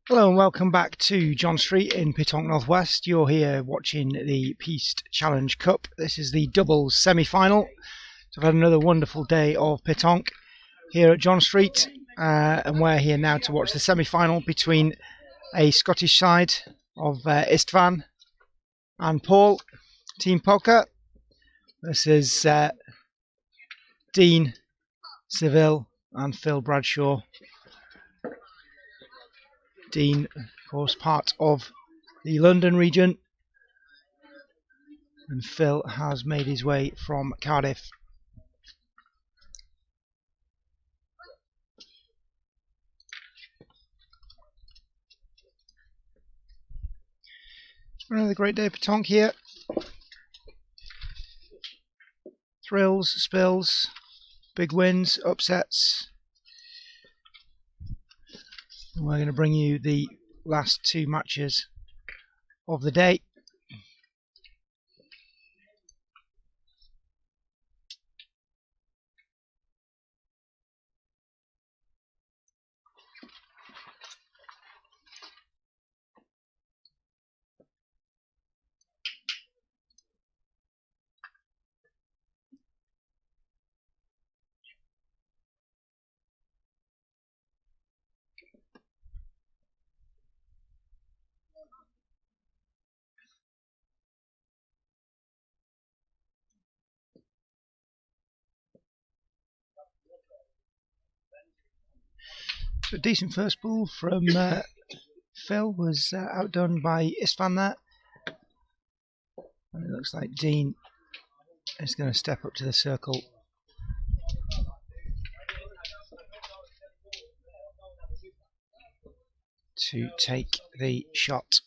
Hello and welcome back to John Street in Pétanque Northwest. You're here watching the Piste Challenge Cup. This is the doubles semi-final. So I've had another wonderful day of pétanque here at John Street, and we're here now to watch the semi-final between a Scottish side of Istvan and Paul, Team Poka, versus Dean, Seville and Phil Bradshaw. Dean, of course, part of the London region, and Phil has made his way from Cardiff. Another great day of pétanque here. Thrills, spills, big wins, upsets. And we're going to bring you the last two matches of the day. So a decent first ball from Phil, was outdone by Istvan there. And it looks like Dean is going to step up to the circle. To take the shot.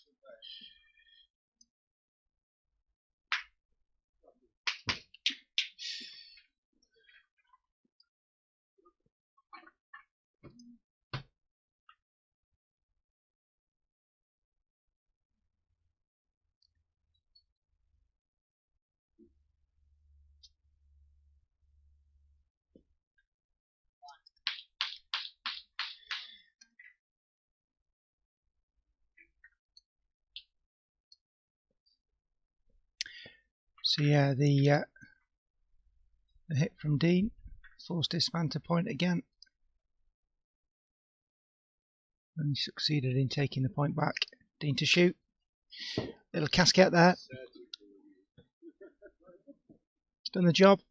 So yeah, the hit from Dean forced Istvan to point again, and he succeeded in taking the point back. Dean to shoot, little casket there, done the job.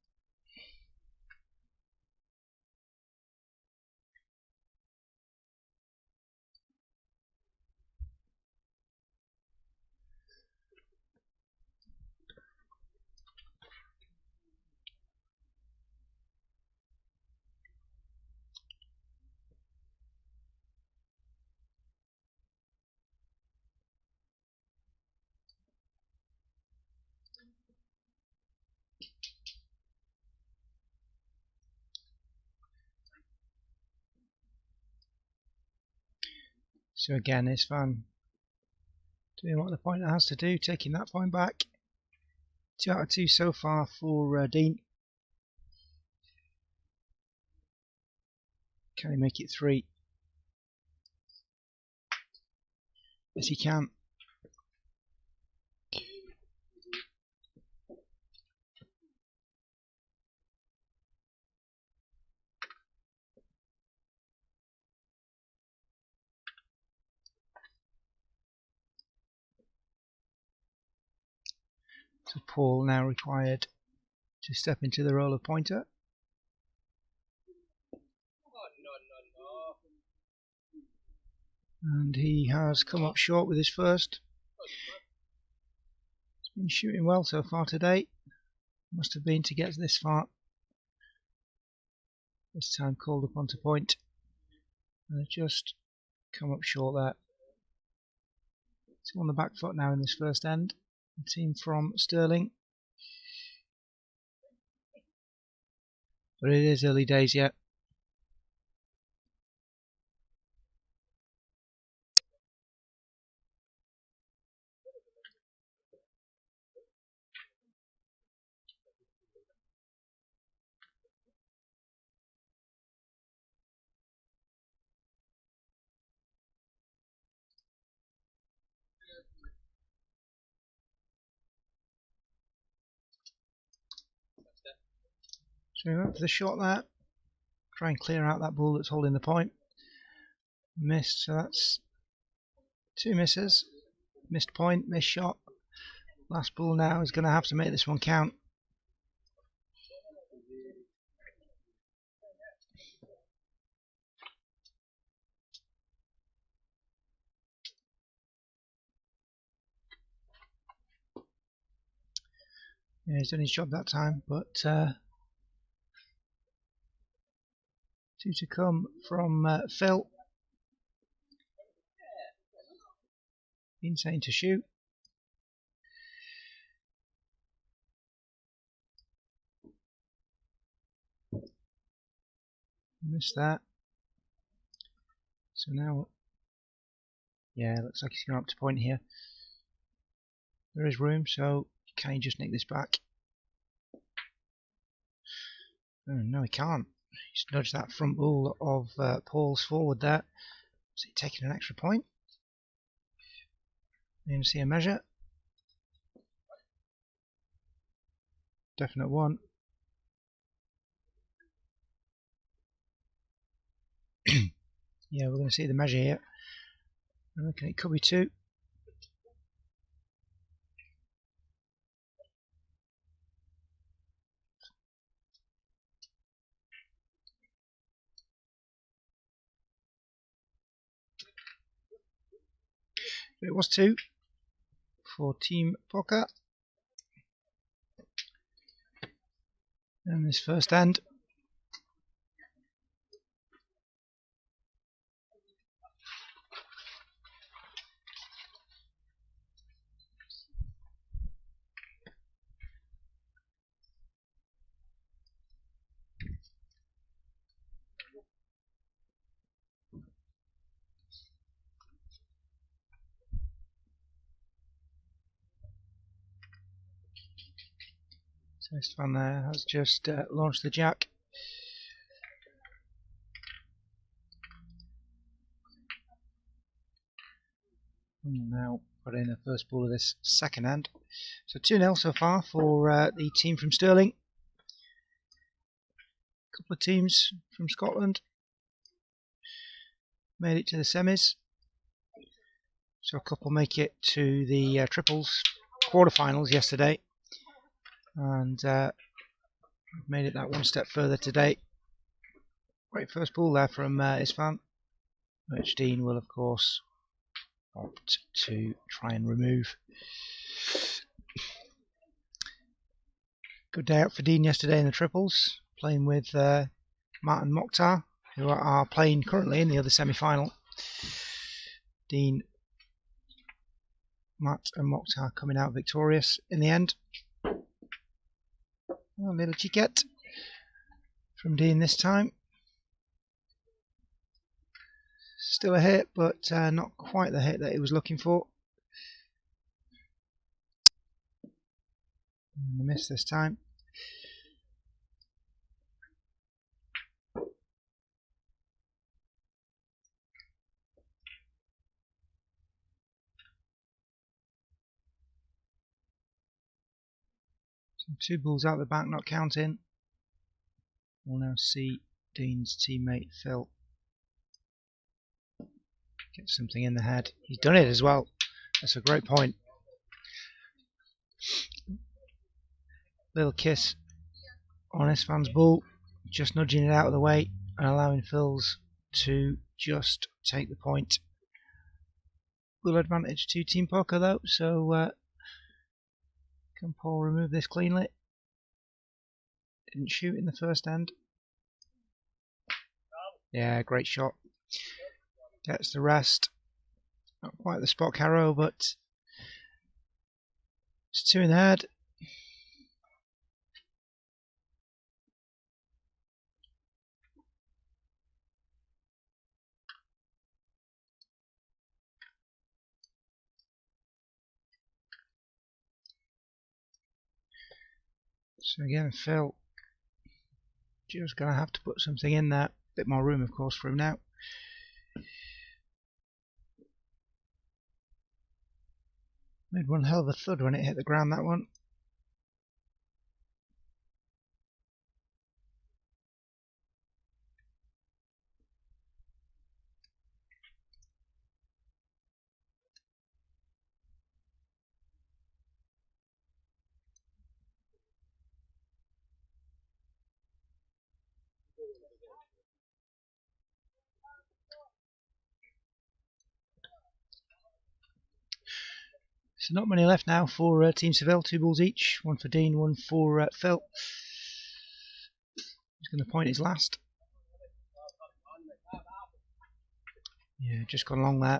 So again, Istvan doing what the pointer has to do, taking that point back. 2 out of 2 so far for Dean. Can he make it 3? Yes, he can. So Paul now required to step into the role of pointer. And he has come up short with his first. He's been shooting well so far today. Must have been to get this far. This time called upon to point. And just come up short there. So on the back foot now in this first end. The team from Stirling. But it is early days yet. So we went for the shot there. Try and clear out that ball that's holding the point. Missed, so that's 2 misses. Missed point, missed shot. Last ball now is going to have to make this one count. Yeah, he's done his job that time, but 2 to come from Phil. Been saying to shoot. Missed that. So now, yeah, looks like he's going up to point here. There is room, so can he just nick this back? Oh, no, he can't. He's nudged that front ball of Paul's forward there. Is he taking an extra point? You can see a measure. Definite one. Yeah, we're going to see the measure here. I reckon it could be 2. It was 2 for Team Poka. And this first end. So Istvan there has just launched the jack. And now put in the first ball of this second end. So 2-0 so far for the team from Stirling. A couple of teams from Scotland made it to the semis. So a couple make it to the triples quarterfinals yesterday. And made it that one step further today. Great first ball there from Istvan, which Dean will of course opt to try and remove. Good day out for Dean yesterday in the triples, playing with Matt and Mokhtar, who are playing currently in the other semi-final. Dean, Matt and Mokhtar coming out victorious in the end. Oh, a little chiquette from Dean this time. Still a hit, but not quite the hit that he was looking for. And a miss this time. So 2 balls out the back, not counting. We'll now see Dean's teammate Phil get something in the head. He's done it as well. That's a great point. Little kiss on Istvan's ball, just nudging it out of the way and allowing Phil's to just take the point. Full advantage to Team Poka though, so can Paul remove this cleanly? Didn't shoot in the first end. Yeah, great shot. Gets the rest. Not quite the spot carrow, but it's 2 in the head. So again, Phil just going to have to put something in there. A bit more room, of course, for him now. Made one hell of a thud when it hit the ground, that one. So not many left now for Team Seville. 2 balls each. One for Dean, one for Phil. He's going to point his last. Yeah, just gone long there.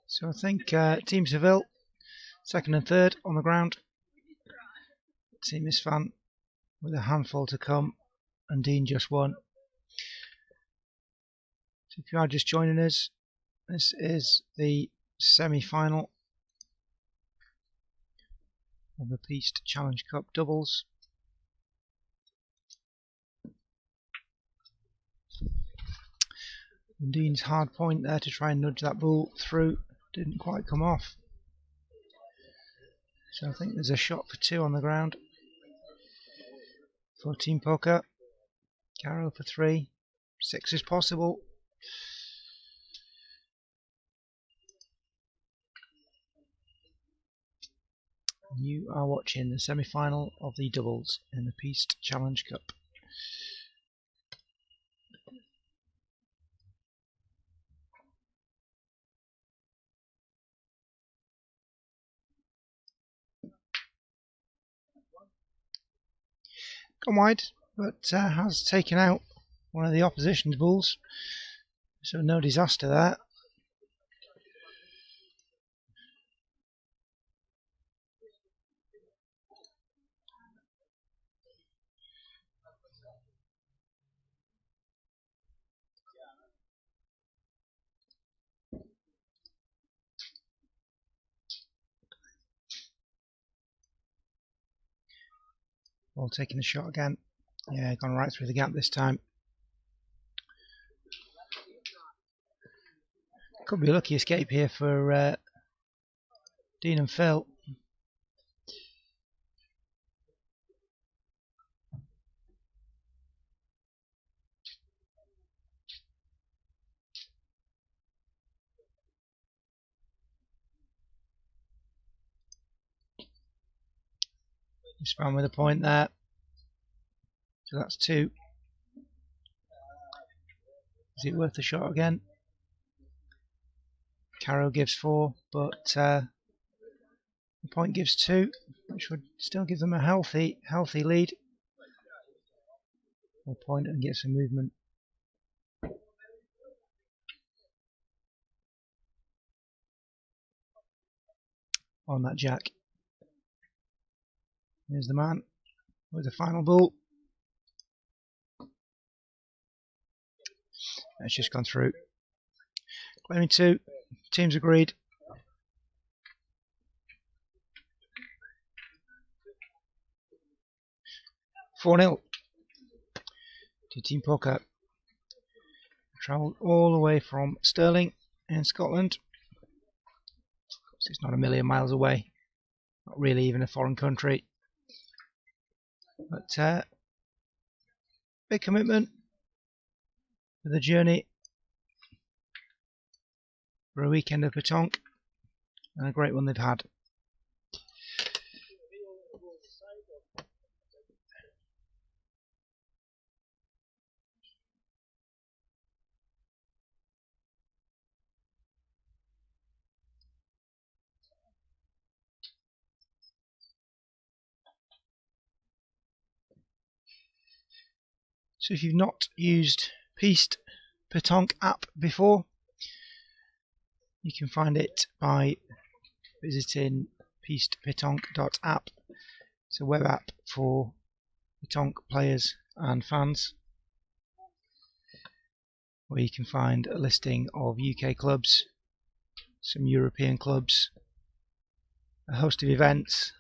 So I think Team Seville, second and third on the ground. Team Istvan with a handful to come, and Dean just one. So if you are just joining us, this is the semi-final of the Piste Challenge Cup doubles. And Dean's hard point there to try and nudge that ball through didn't quite come off. So I think there's a shot for 2 on the ground for Team Poka. Carroll for 3. 6 is possible. You are watching the semi-final of the doubles in the Piste Challenge Cup. Gone wide, but has taken out one of the opposition's balls, so no disaster there. Ball taking the shot again. Yeah, gone right through the gap this time. Could be a lucky escape here for Dean and Phil. Istvan with a point there. So that's 2. Is it worth the shot again? Carroll gives 4, but the point gives 2, which would still give them a healthy lead. We'll point and get some movement. On that jack. Here's the man with the final ball. It's just gone through. Claiming 2. Teams agreed. "4-0 to Team Poka. Travelled all the way from Stirling in Scotland. It's not a million miles away. Not really even a foreign country. But big commitment for the journey for a weekend of Petanque, and a great one they've had. So if you've not used Piste Petanque app before, you can find it by visiting pistepetanque.app. It's a web app for Petanque players and fans, where you can find a listing of UK clubs, some European clubs, a host of events,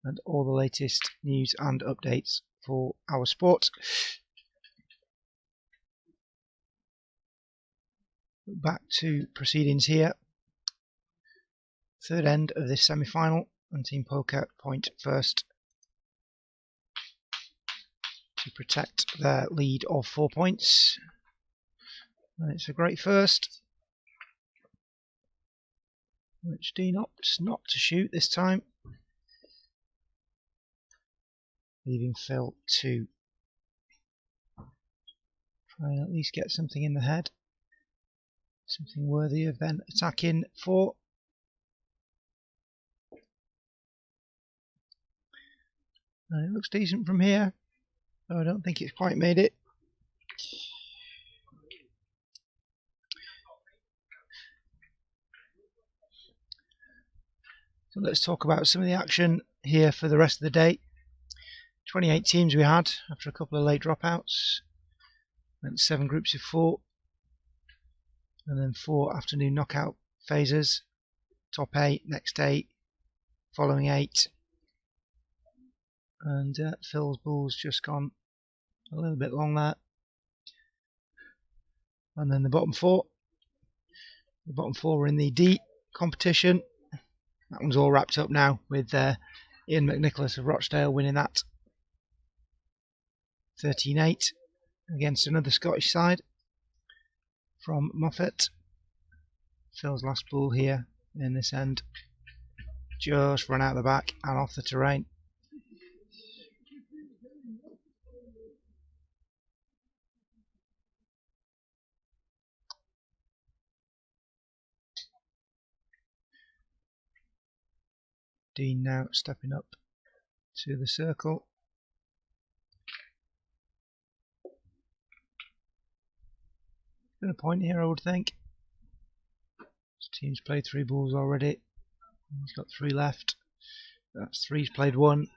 and all the latest news and updates for our sport. Back to proceedings here. Third end of this semi-final, and Team Poka point first to protect their lead of 4 points. And it's a great first, which Dean opts not to shoot this time, leaving Phil to try and at least get something in the head. Something worthy of then attacking for. And it looks decent from here, though I don't think it's quite made it. So let's talk about some of the action here for the rest of the day. 28 teams we had after a couple of late dropouts. Went 7 groups of 4. And then 4 afternoon knockout phases. Top 8, next 8, following 8. And Phil's ball's just gone a little bit long there. And then the bottom 4. The bottom 4 were in the D competition. That one's all wrapped up now with Ian McNicholas of Rochdale winning that 13-8 against another Scottish side from Moffat. Phil's last ball here in this end just run out the back and off the terrain. Dean now stepping up to the circle. Been a point here, I would think. This team's played 3 balls already. He's got 3 left. That's 3. He's played 1.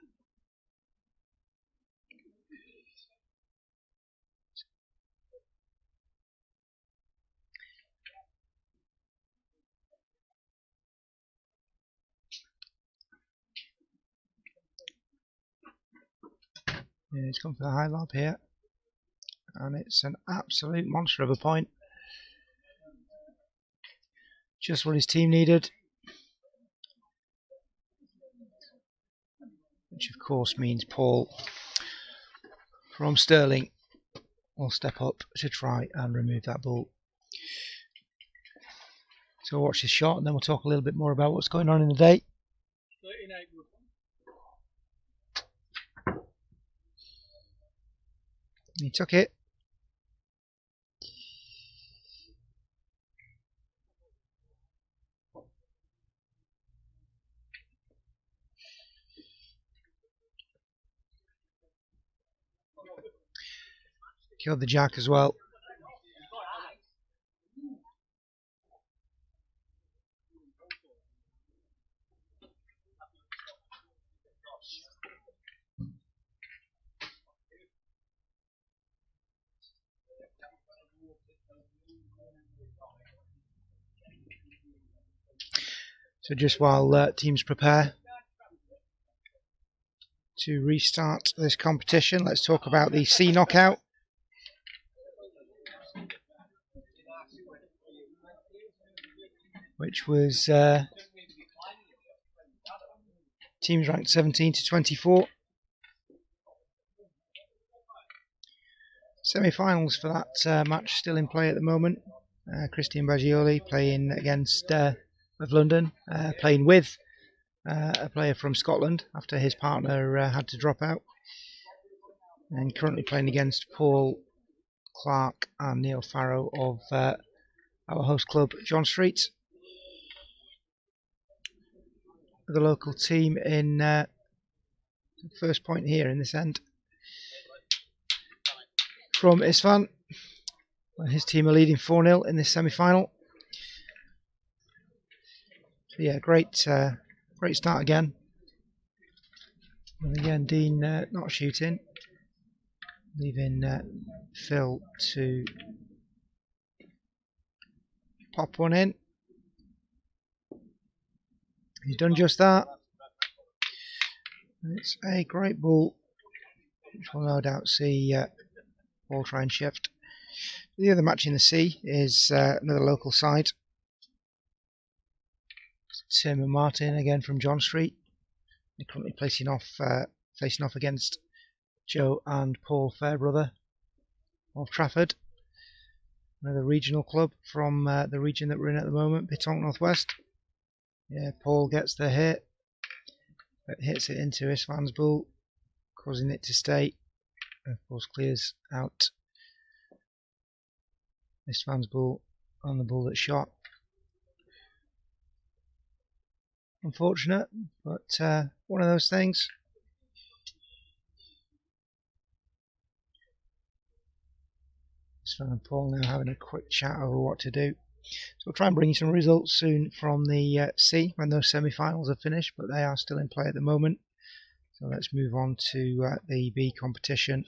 Yeah, he's gone for the high lob here, and it's an absolute monster of a point. Just what his team needed, which of course means Paul from Stirling will step up to try and remove that ball. So we'll watch this shot and then we'll talk a little bit more about what's going on in the day. He took it. Killed the jack as well. So just while teams prepare to restart this competition, let's talk about the C knockout. Which was teams ranked 17 to 24. Semi-finals for that match still in play at the moment. Christian Baggioli playing against of London, playing with a player from Scotland after his partner had to drop out, and currently playing against Paul Clark and Neil Farrow of our host club John Street. The local team in the first point here in this end from Istvan. His team are leading 4-0 in this semi-final. So yeah, great start again. And again, Dean not shooting, leaving Phil to pop one in. He's done just that. It's a great ball, which we'll no doubt see Paul try and shift. The other match in the C is another local side. Tim and Martin again from John Street. They're currently facing off against Joe and Paul Fairbrother of Trafford. Another regional club from the region that we're in at the moment, Pétanque Northwest. Yeah, Paul gets the hit, but hits it into Istvan's ball, causing it to stay. Of course, clears out Istvan's ball on the ball that shot. Unfortunate, but one of those things. Istvan and Paul now having a quick chat over what to do. So we'll try and bring you some results soon from the C when those semi-finals are finished, but they are still in play at the moment. So let's move on to the B competition.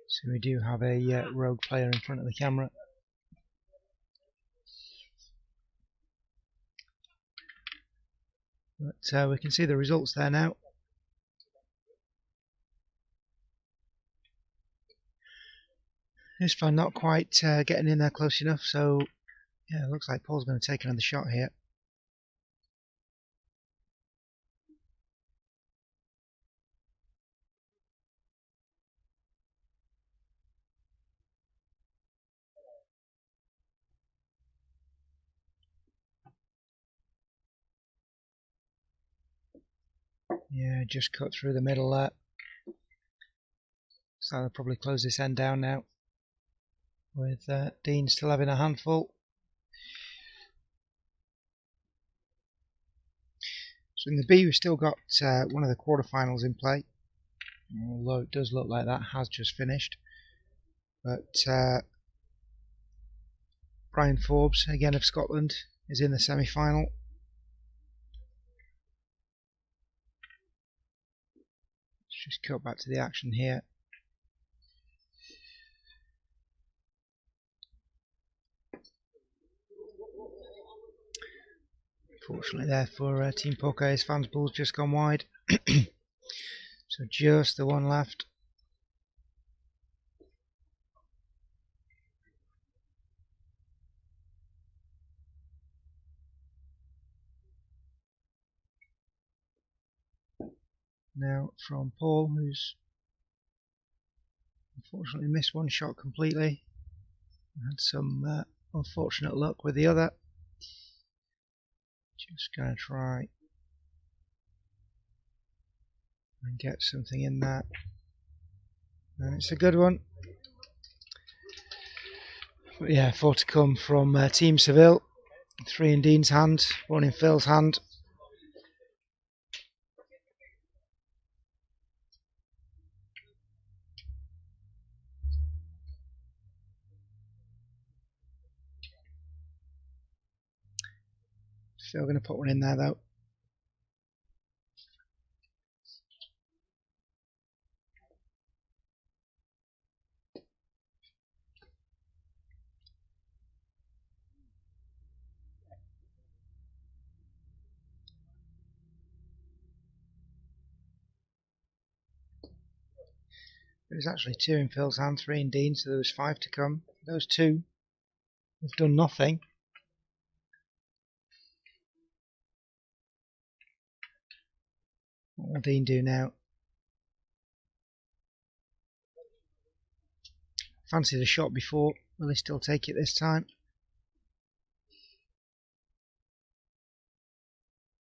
So we do have a rogue player in front of the camera. But we can see the results there now. Istvan not quite getting in there close enough, so yeah, it looks like Paul's going to take another shot here. Yeah, just cut through the middle there. So I'll probably close this end down now, with Dean still having a handful. So in the B we've still got one of the quarterfinals in play, although it does look like that has just finished. But Brian Forbes, again of Scotland, is in the semi-final. Let's just cut back to the action here. Fortunately there for Team Poka, Istvan's ball's just gone wide. So just the one left. Now from Paul, who's unfortunately missed one shot completely. Had some unfortunate luck with the other. Just going to try and get something in there. And it's a good one. But yeah, 4 to come from Team Seville. 3 in Dean's hand, 1 in Phil's hand. Still going to put one in there though. There's actually 2 in Phil's hand, 3 in Dean's, so there was 5 to come. Those 2 have done nothing. What will Dean do now? Fancied a shot before. Will he still take it this time?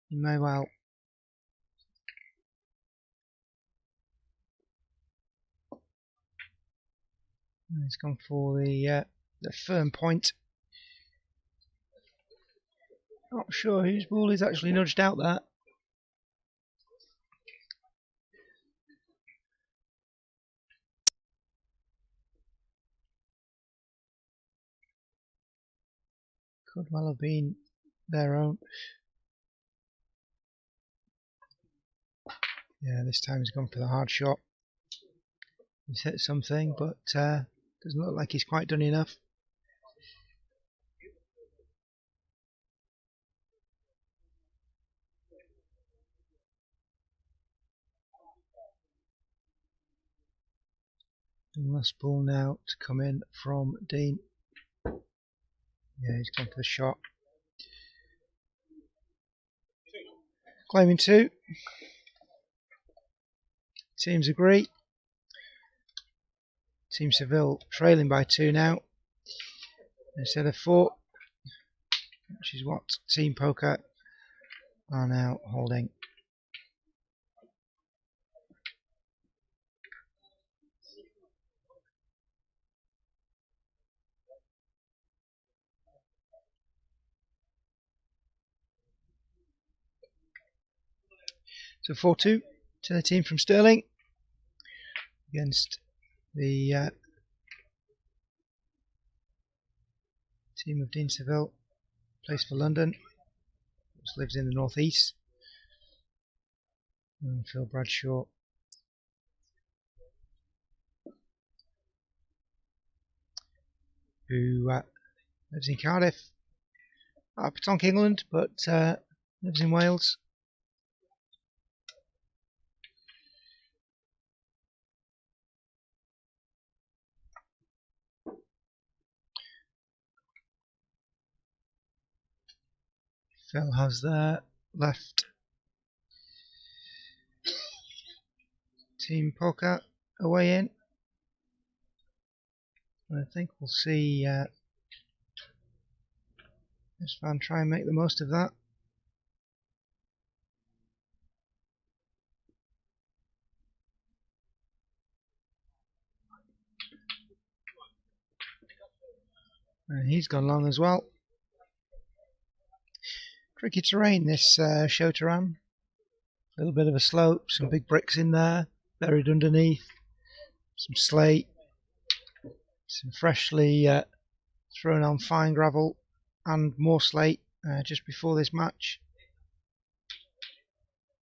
He may well. He's gone for the firm point. Not sure whose ball is actually nudged out there. Could well have been their own. Yeah, this time he's gone for the hard shot. He's hit something, but doesn't look like he's quite done enough. And last ball now to come in from Dean. Yeah, he's gone for the shot. Claiming 2. Teams agree. Team Seville trailing by 2 now instead of 4, which is what Team Poka are now holding. So 4-2 to the team from Stirling against the team of Dean Seville, plays for London, which lives in the northeast. And Phil Bradshaw, who lives in Cardiff, Petanque, England, but lives in Wales. Phil has their left team Poka away in. I think we'll see Istvan try and make the most of that. And he's gone long as well. Tricky terrain, this show to run. A little bit of a slope, some big bricks in there, buried underneath, some slate, some freshly thrown on fine gravel, and more slate just before this match.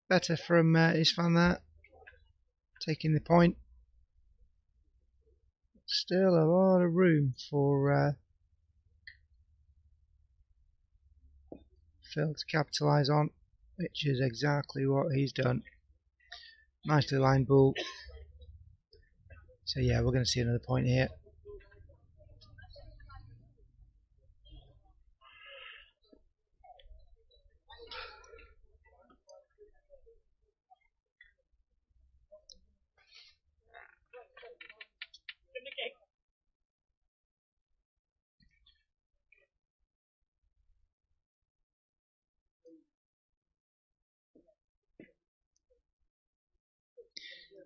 Better from Istvan there, taking the point. Still a lot of room for Phil to capitalise on, which is exactly what he's done. Nicely lined ball. So yeah, we're going to see another point here.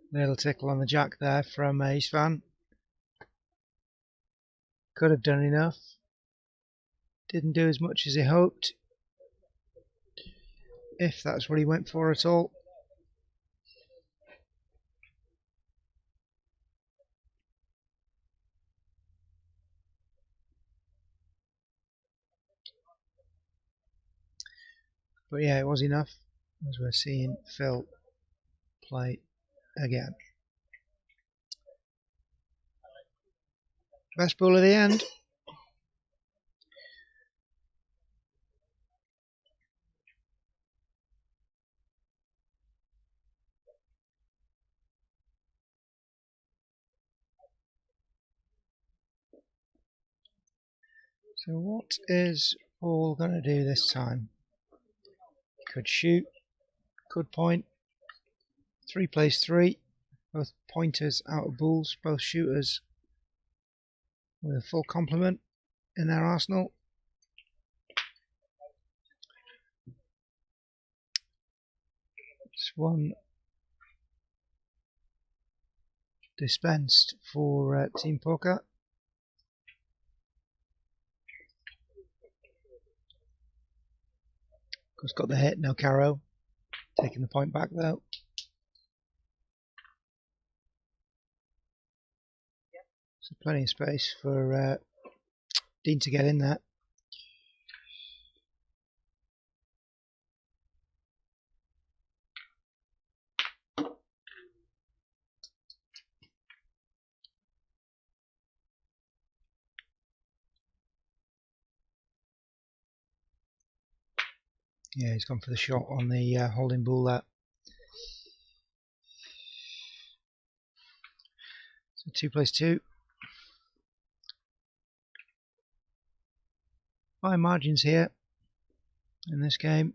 Little tickle on the jack there from Istvan. Could have done enough. Didn't do as much as he hoped, if that's what he went for at all. But yeah, it was enough, as we're seeing Phil play again. Best ball of the end. So what is Paul going to do this time? Could shoot, could point. 3 plays 3, both pointers out of balls, both shooters with a full complement in their arsenal. This one dispensed for Team Poka. Of course, got the hit, no carrow. Taking the point back though. So plenty of space for Dean to get in there. Yeah, he's gone for the shot on the holding ball there. So 2 plays 2. Fine margins here in this game.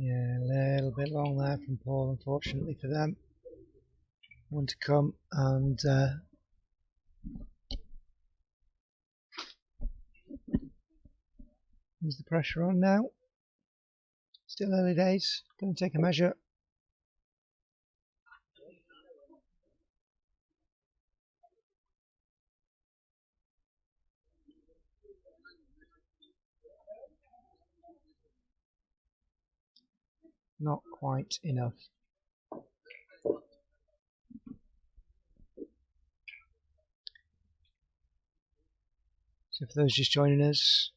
Yeah, a little bit long there from Paul, unfortunately for them. One to come, and is the pressure on now? Still early days. Going to take a measure. Not quite enough. So for those just joining us,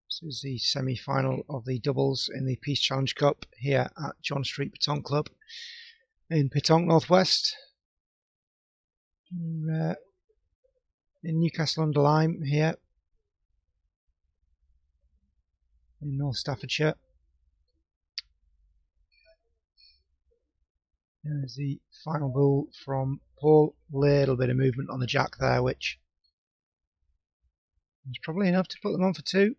this is the semi-final of the doubles in the Piste Challenge Cup here at John Street Pétanque Club in Pétanque Northwest. We're, in Newcastle under Lyme here in North Staffordshire. There's the final ball from Paul. Little bit of movement on the jack there, which is probably enough to put them on for two,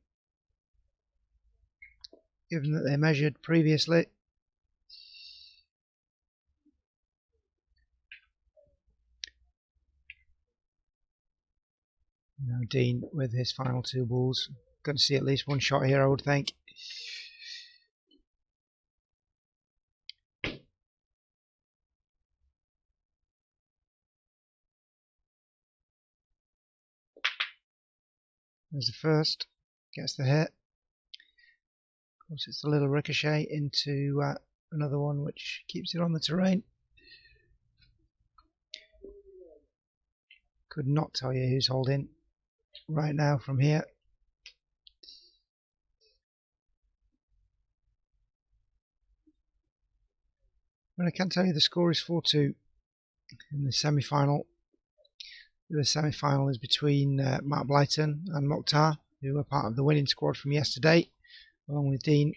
given that they measured previously. Now Dean with his final two balls. Going to see at least one shot here, I would think. There's the first, gets the hit. Of course, it's a little ricochet into another one, which keeps it on the terrain. Could not tell you who's holding right now from here. But I can tell you the score is 4-2 in the semi-final. The semi-final is between Matt Blyton and Mokhtar, who were part of the winning squad from yesterday, along with Dean,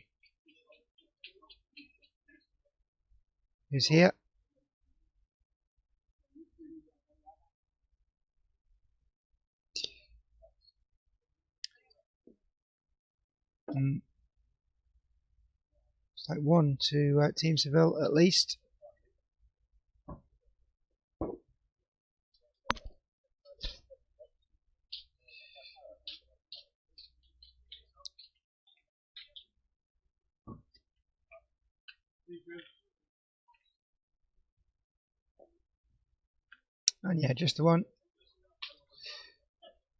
who's here. It's like one to Team Seville at least. And yeah, just the one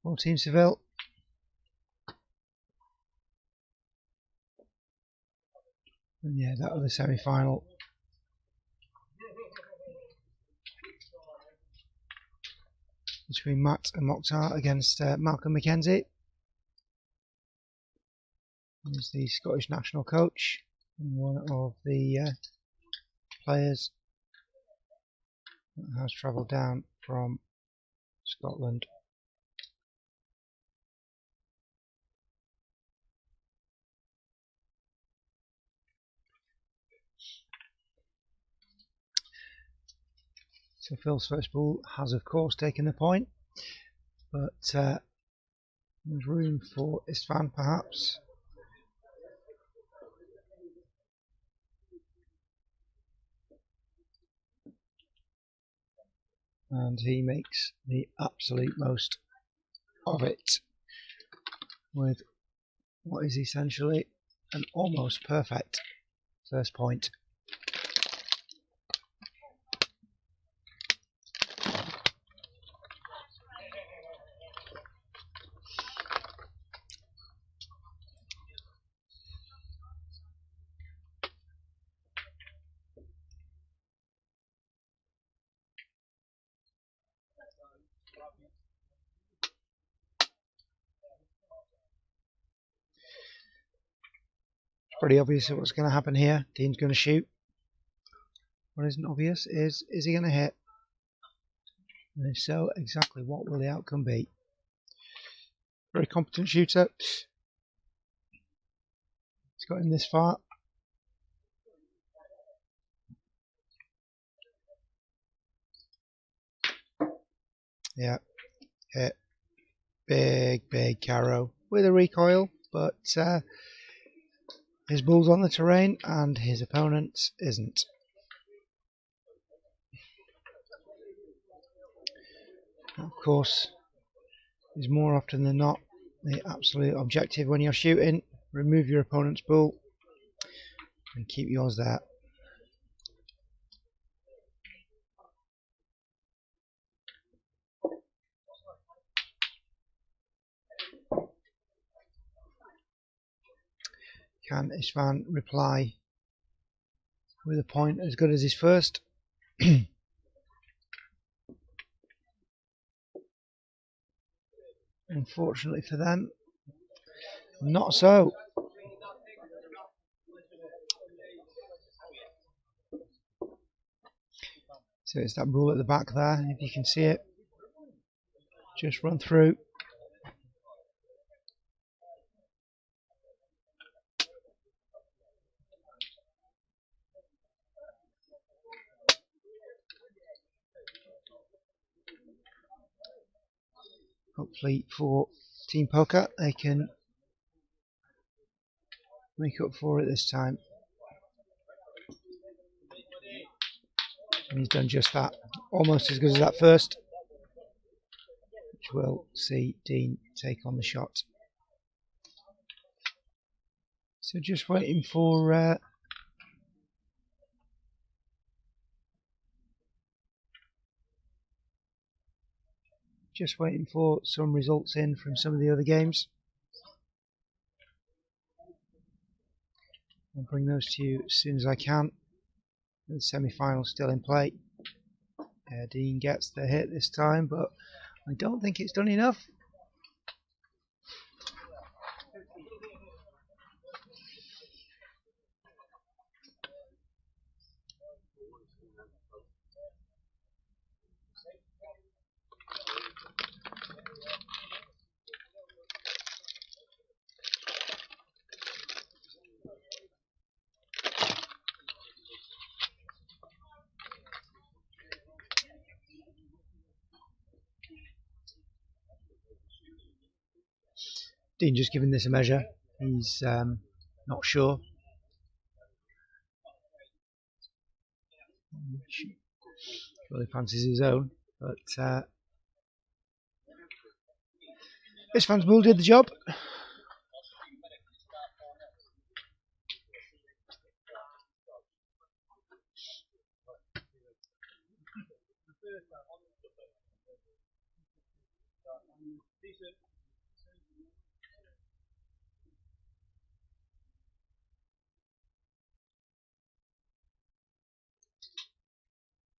for Team Seville. And yeah, that was the semi-final. Between Matt and Mokhtar against Malcolm McKenzie. He's the Scottish national coach and one of the players that has travelled down from Scotland. So Phil's first ball has of course taken the point, but there's room for Istvan perhaps. And he makes the absolute most of it with what is essentially an almost perfect first point. Pretty obvious what's going to happen here. Dean's going to shoot. What isn't obvious is he going to hit? And if so, exactly what will the outcome be? Very competent shooter. He's got him this far. Yeah, hit. Big carrow with a recoil, but His bull's on the terrain and his opponent's isn't. Of course, is more often than not the absolute objective when you're shooting. Remove your opponent's bull and keep yours there. Can Istvan reply with a point as good as his first? Unfortunately for them, not so. So it's that bull at the back there, if you can see it. Just run through. Hopefully for Team Poka, they can make up for it this time. And he's done just that. Almost as good as that first. Which we'll see Dean take on the shot. So just waiting for some results in from some of the other games. I'll bring those to you as soon as I can. The semi-final still in play. Dean gets the hit this time, but I don't think it's done enough. Dean just giving this a measure. He's not sure. Really fancies his own, but Istvan's bull did the job.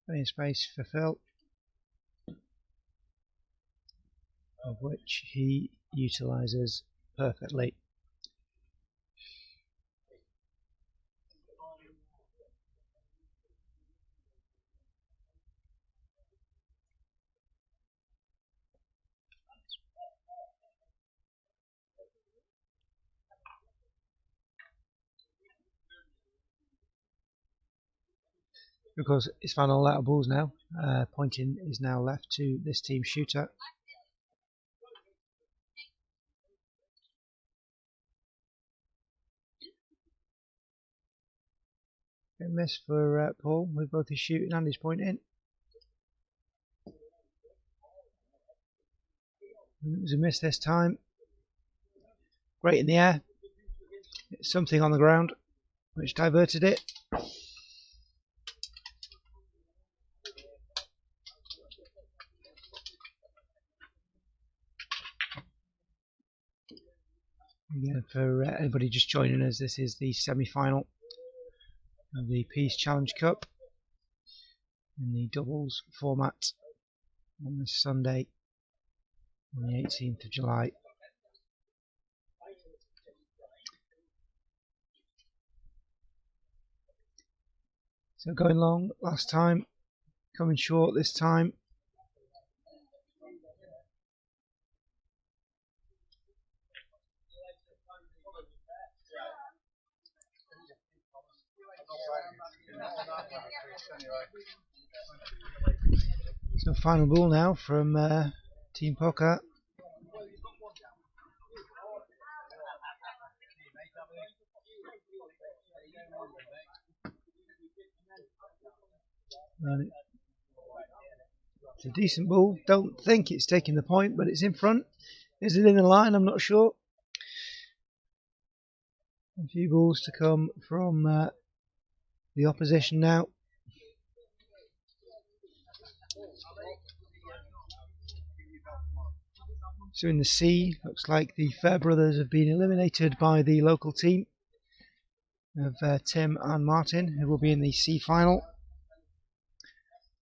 Plenty of space for Phil, of which he utilises perfectly. Because Istvan all out of balls now, pointing is now left to this team shooter. Good miss for Paul with both his shooting and his pointing. It was a miss this time. Great in the air. It's something on the ground which diverted it. Again, for anybody just joining us, this is the semi-final of the Piste Challenge Cup in the doubles format on this Sunday, on the 18th of July. So going long last time, coming short this time. So final ball now from Team Poka. And it's a decent ball. Don't think it's taking the point, but it's in front. Is it in the line? I'm not sure. A few balls to come from the opposition now. So in the C, looks like the Fair brothers have been eliminated by the local team of Tim and Martin, who will be in the C final,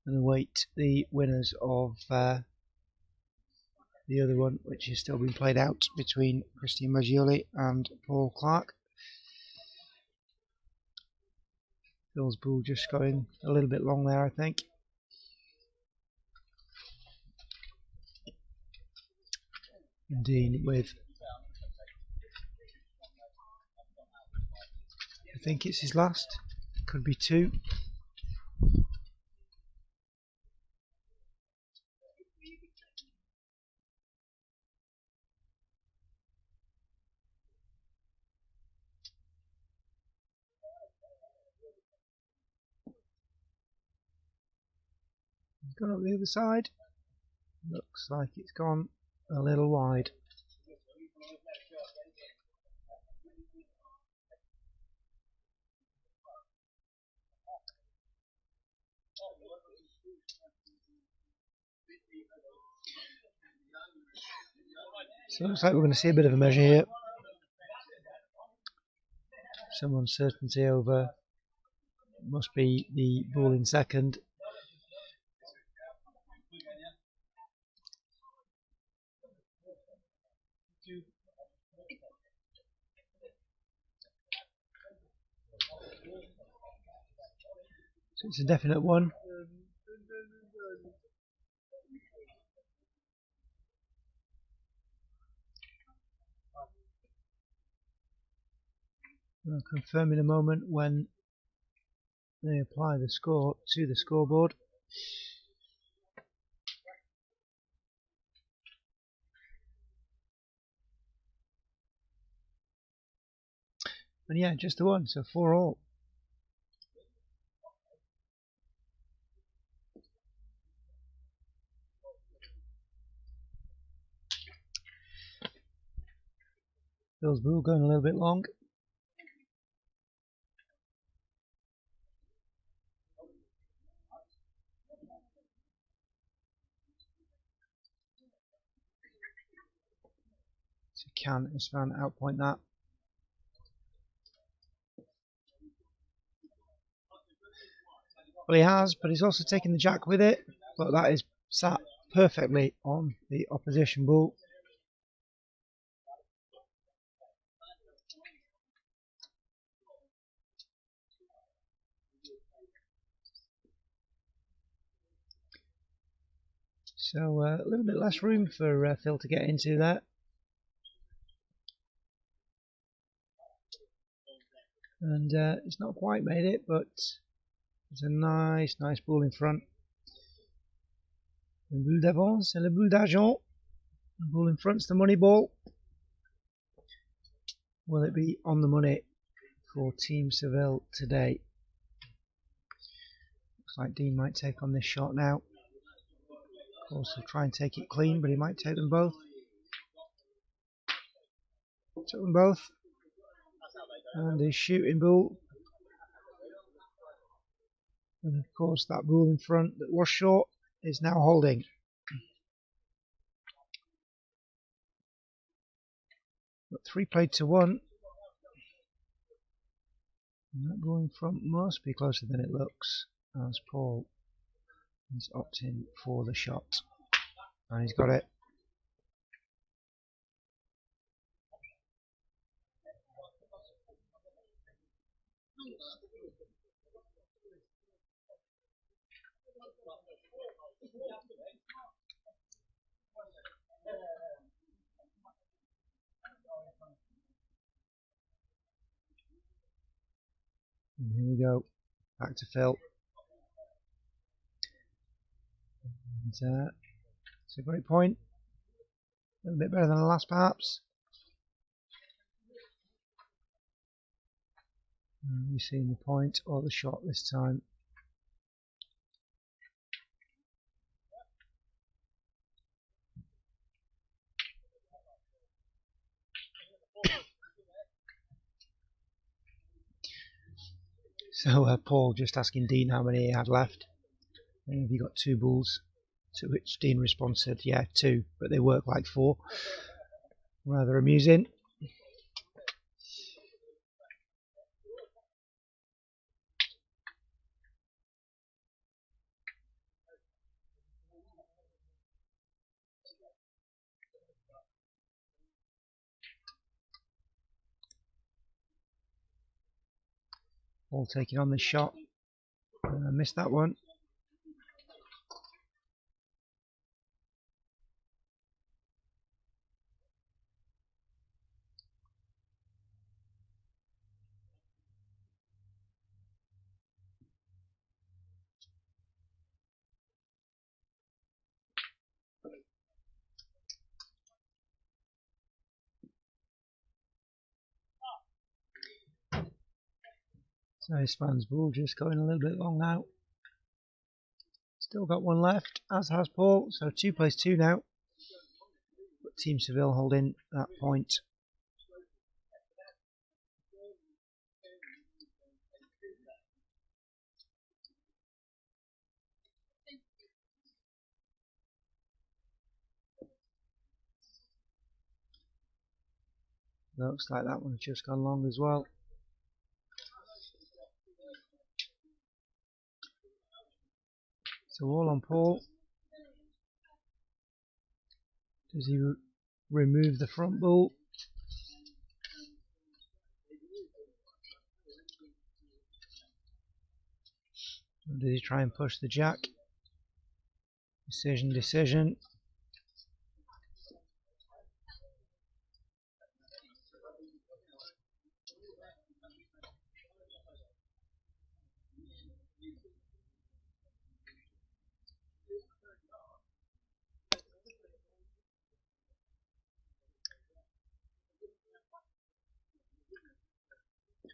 and await the winners of the other one, which is still being played out between Christian Maggioli and Paul Clark. Phil's ball just going a little bit long there, I think. And Dean with, I think it's his last, could be two. Gone up the other side. Looks like it's gone a little wide. So it looks like we're going to see a bit of a measure here. Some uncertainty over, must be the ball in second. So it's a definite one. I'll confirm in a moment when they apply the score to the scoreboard. And yeah, just the one, so 4-all. Phil's ball going a little bit long. So can Istvan outpoint that? Well, he has, but he's also taken the jack with it. But that is sat perfectly on the opposition ball. So a little bit less room for Phil to get into there. And it's not quite made it, but it's a nice ball in front. Le boule d'avant, c'est le boule d'argent. The ball in front's the money ball. Will it be on the money for Team Seville today? Looks like Dean might take on this shot now. Of course, he'll try and take it clean, but he might take them both. Took them both. And his shooting ball. And of course, that ball in front that was short is now holding. But 3 played to 1. And that ball in front must be closer than it looks, as Paul is opting for the shot. And he's got it. And here we go, back to Phil. And, it's a great point. A little bit better than the last, perhaps. And we've seen the point or the shot this time. So Paul just asking Dean how many he had left. And have you got 2 bulls? To which Dean responded, yeah, 2, but they work like 4. Rather amusing. Paul taking on the shot. I missed that one. So Istvan's ball just going a little bit long now. Still got 1 left, as has Paul, so 2 plays 2 now. But Team Seville holding that point. Looks like that one's just gone long as well. So all on Paul. Does he remove the front bull? Or does he try and push the jack? Decision.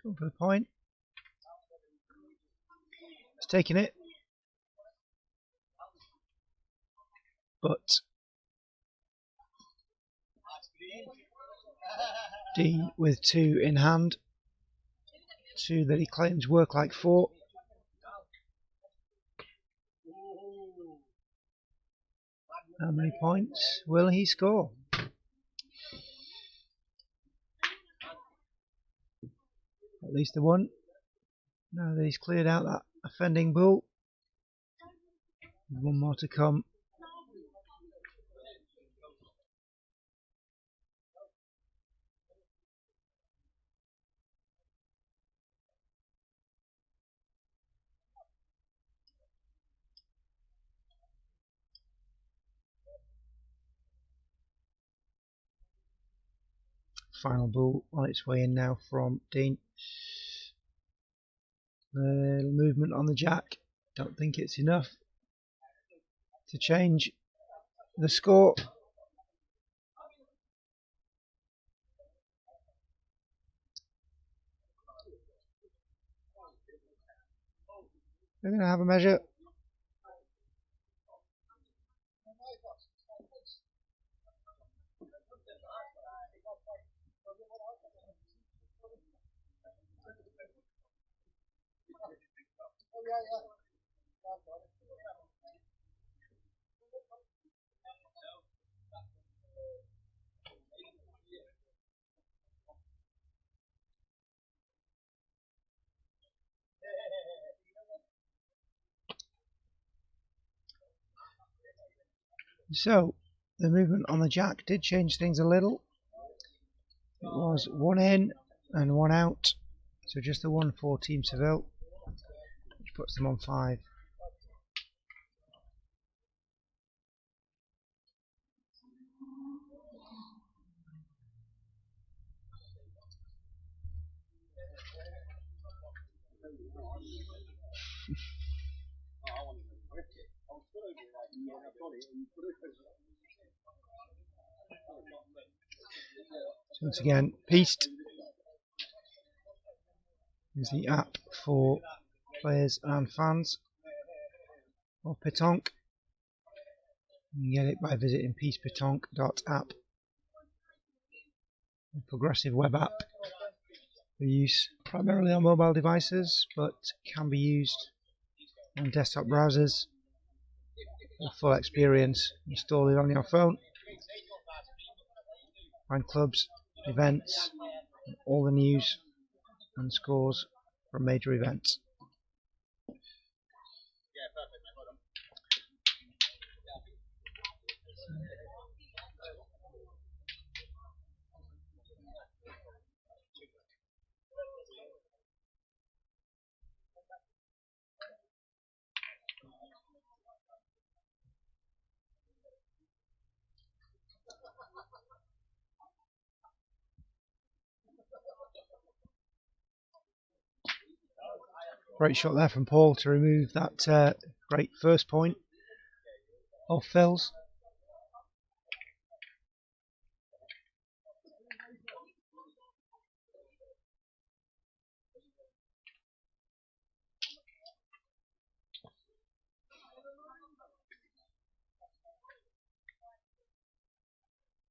Going for the point. He's taking it. But Dean with 2 in hand. 2 that he claims work like 4. How many points will he score? At least the 1. Now that he's cleared out that offending bull. 1 more to come. Final bull on its way in now from Dean. The movement on the jack. Don't think it's enough to change the score. They're going to have a measure. So the movement on the jack did change things a little. It was 1 in and 1 out, so just the 1 for Team Seville, which puts them on 5. So once again, Piste is the app for players and fans of Petanque. You can get it by visiting pistepetanque.app, a progressive web app for use primarily on mobile devices, but can be used on desktop browsers. For full experience, install it on your phone. Find clubs, events, all the news and scores from major events. Great shot there from Paul to remove that great first point of Phil's.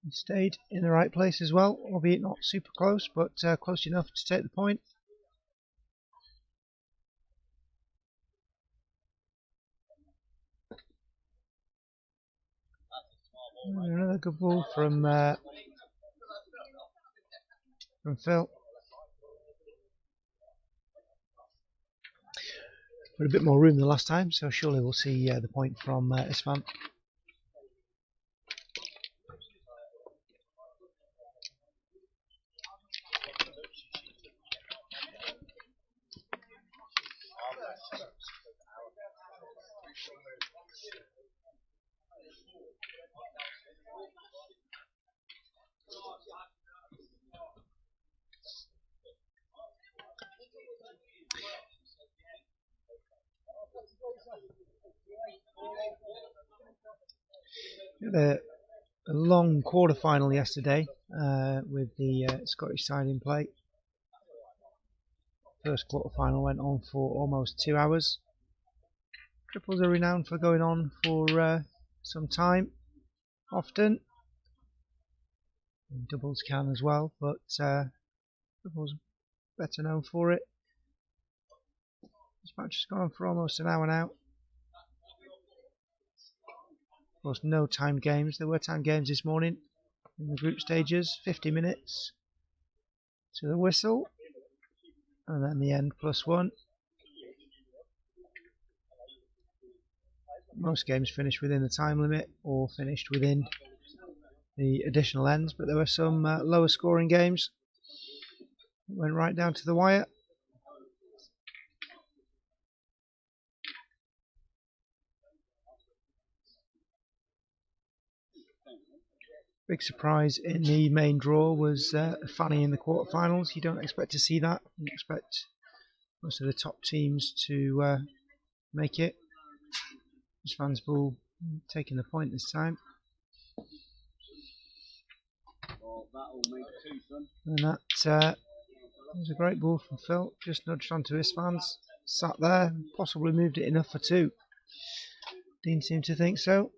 He stayed in the right place as well, albeit not super close, but close enough to take the point. Another good ball from Phil. Put a bit more room than last time, so surely we'll see the point from Istvan. We had a long quarter-final yesterday with the Scottish side in play. First quarter-final went on for almost 2 hours. Triples are renowned for going on for some time, often. And doubles can as well, but triples better known for it. This match has gone on for almost an hour now. Of course, no timed games. There were timed games this morning in the group stages, 50 minutes to the whistle, and then the end +1. Most games finished within the time limit or finished within the additional ends, but there were some lower scoring games that went right down to the wire. Big surprise in the main draw was Fanny in the quarterfinals. You don't expect to see that. You expect most of the top teams to make it. Istvan's ball taking the point this time. And that was a great ball from Phil. Just nudged onto Istvan's. Sat there, possibly moved it enough for 2. Dean seemed to think so.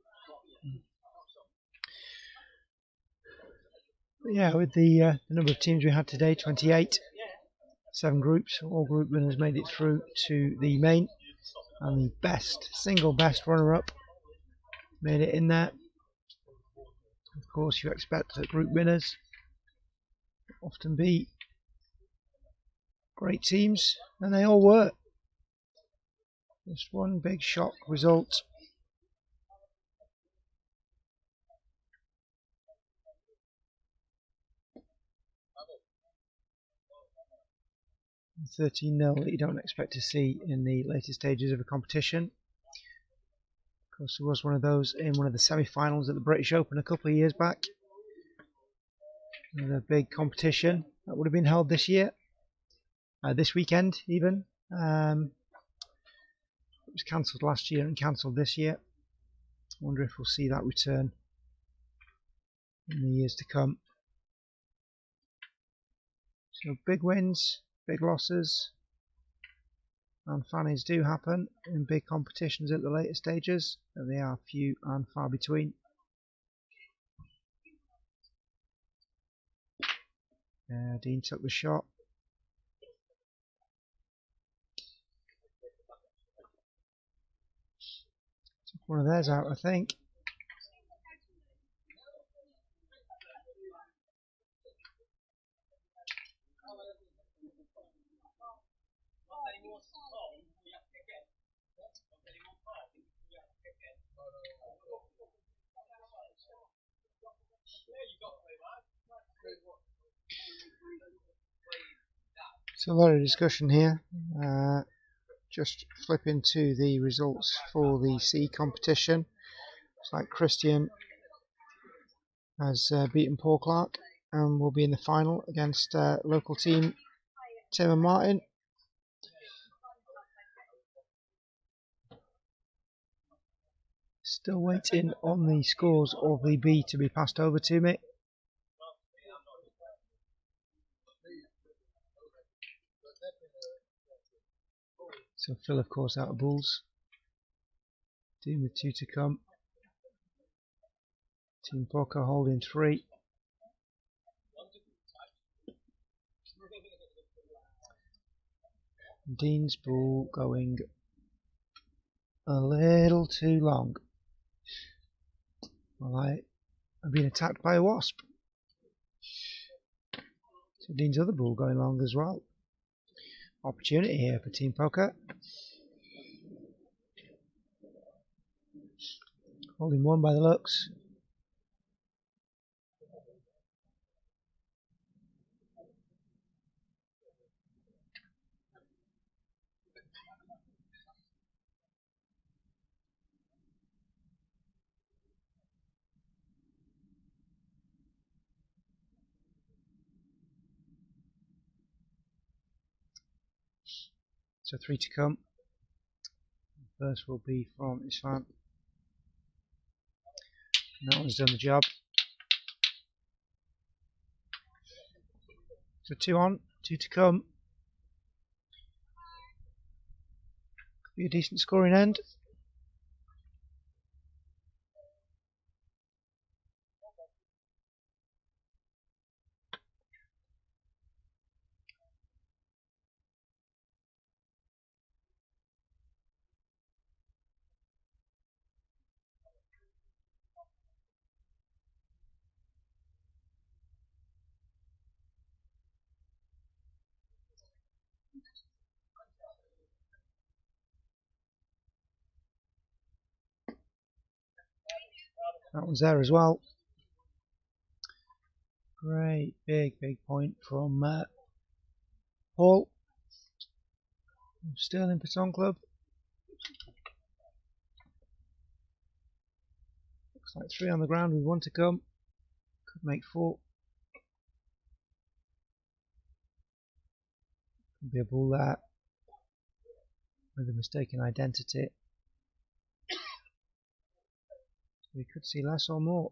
But yeah, with the number of teams we had today, 28, 7 groups, all group winners made it through to the main, and the single best runner-up made it in there. Of course, you expect that group winners often be great teams, and they all were. Just one big shock result. $13-0 that you don't expect to see in the later stages of a competition. Of course, there was one of those in one of the semi-finals at the British Open a couple of years back. A big competition that would have been held this year, this weekend even. It was cancelled last year and cancelled this year. I wonder if we'll see that return in the years to come. So big wins, big losses, and fannies do happen in big competitions at the later stages, but they are few and far between. Dean took the shot. One of theirs out, I think. So a lot of discussion here. Just flipping to the results for the C competition. Looks like Christian has beaten Paul Clark and will be in the final against local team Tim and Martin. Still waiting on the scores of the B to be passed over to me. So Phil, of course, out of Bulls. Team with 2 to come. Team Poka holding 3. Dean's ball going a little too long. Well, I've been attacked by a wasp. So Dean's other ball going long as well. Opportunity here for Team Poka. Holding 1 by the looks. So 3 to come. First will be from Istvan. That one's done the job. So 2 on, 2 to come. Could be a decent scoring end. That one's there as well. Great, big point from Paul. Stirling Petanque Club. Looks like 3 on the ground with 1 to come. Could make 4. Could be a ball there with a mistaken identity. We could see less or more.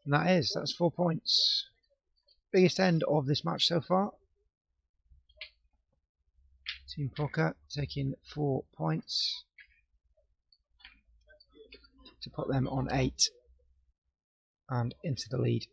And that's 4 points. Biggest end of this match so far. Team Poka taking 4 points to put them on 8 and into the lead.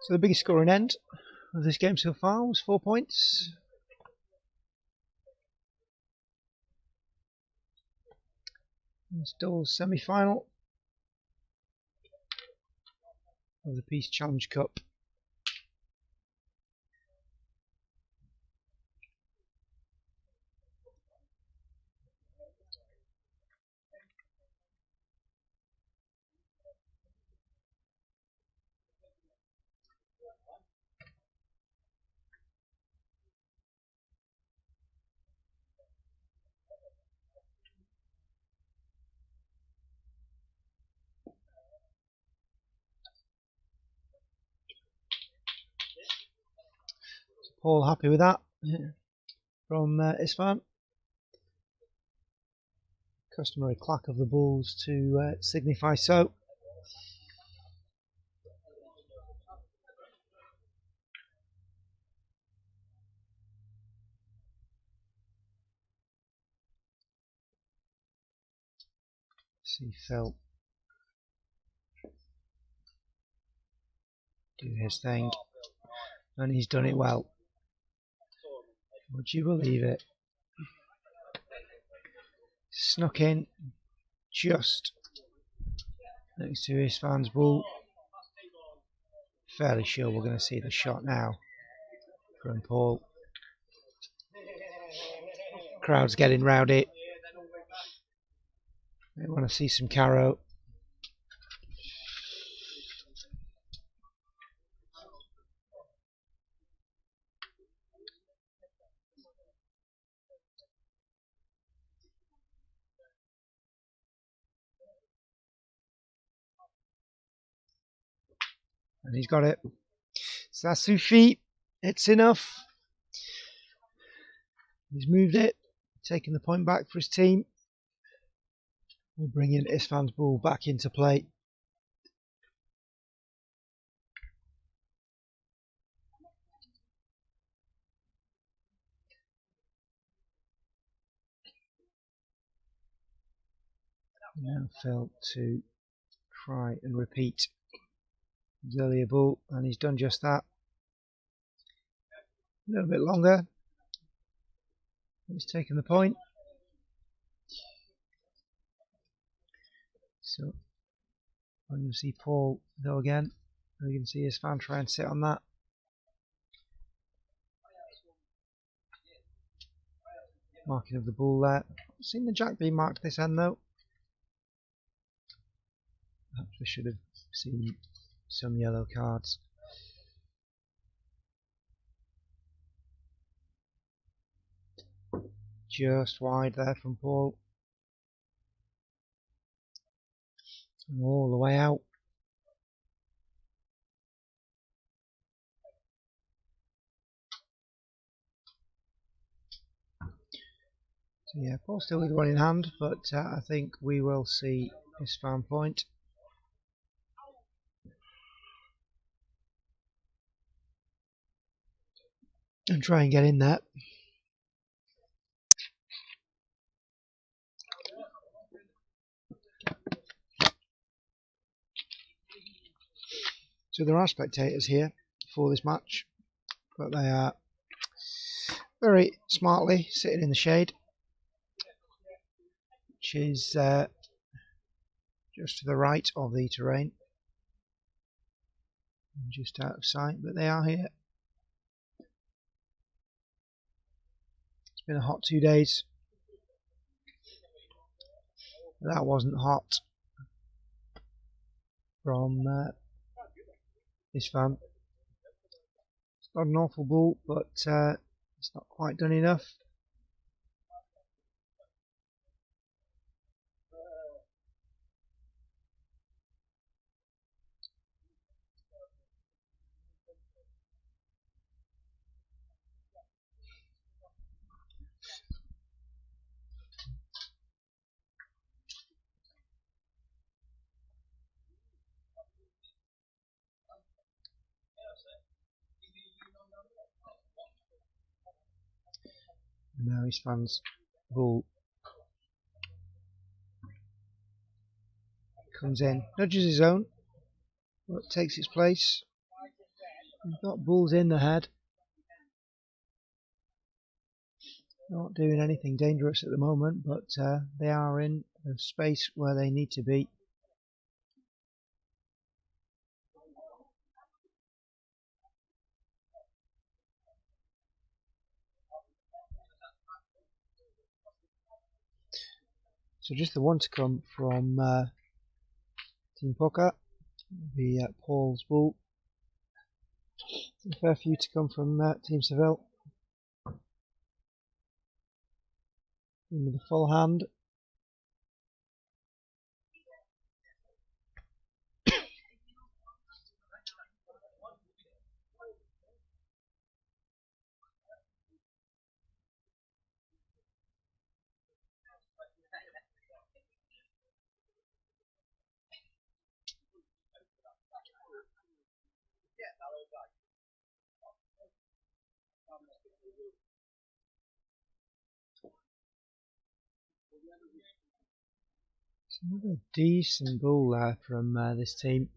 So the biggest scoring end of this game so far was 4 points. Still semi-final of the Piste Challenge Cup. Paul happy with that from Istvan. Customary clack of the balls to signify so. See Phil do his thing, and he's done it well. Would you believe it? Snuck in just next to Istvan's ball. Fairly sure we're going to see the shot now from Paul. Crowd's getting rowdy. They want to see some Caro. And he's got it. Ça suffit. It's enough. He's moved it, taking the point back for his team. We're bringing Istvan's ball back into play. Now Phil to try and repeat his earlier ball, and he's done just that. A little bit longer. He's taken the point. So I'm going to see Paul go again. You can see Istvan try and sit on that. Marking of the ball there. I've seen the jack being marked this end though. Perhaps we should have seen some yellow cards. Just wide there from Paul. And all the way out. So yeah, Paul still with one in hand, but I think we will see Istvan point. And try and get in there. So there are spectators here for this match, but they are very smartly sitting in the shade, which is just to the right of the terrain, just out of sight, but they are here. It's been a hot 2 days. That wasn't hot from Istvan. It's not an awful ball, but it's not quite done enough. And now Istvan's ball comes in, nudges his own, but takes its place. He's got balls in the head. Not doing anything dangerous at the moment, but they are in a space where they need to be. So just the one to come from Team Poka, the Paul's ball. A fair few to come from Team Seville. With the full hand. Another decent ball there from this team.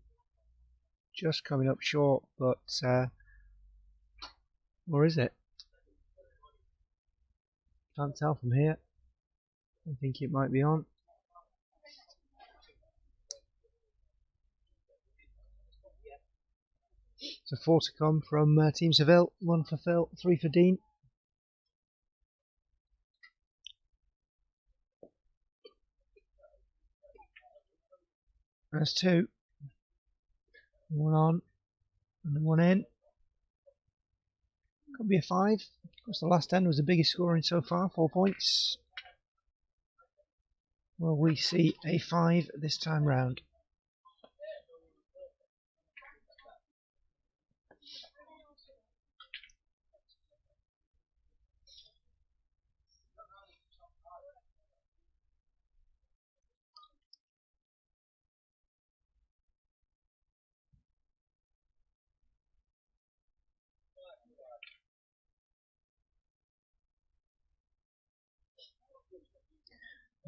Just coming up short, but or is it? Can't tell from here. I think it might be on. So 4 to come from Team Seville. 1 for Phil, 3 for Dean. That's 2. 1 on, and then 1 in. Could be a 5. Of course, the last end was the biggest scoring so far, 4 points. Well, we see a 5 this time round.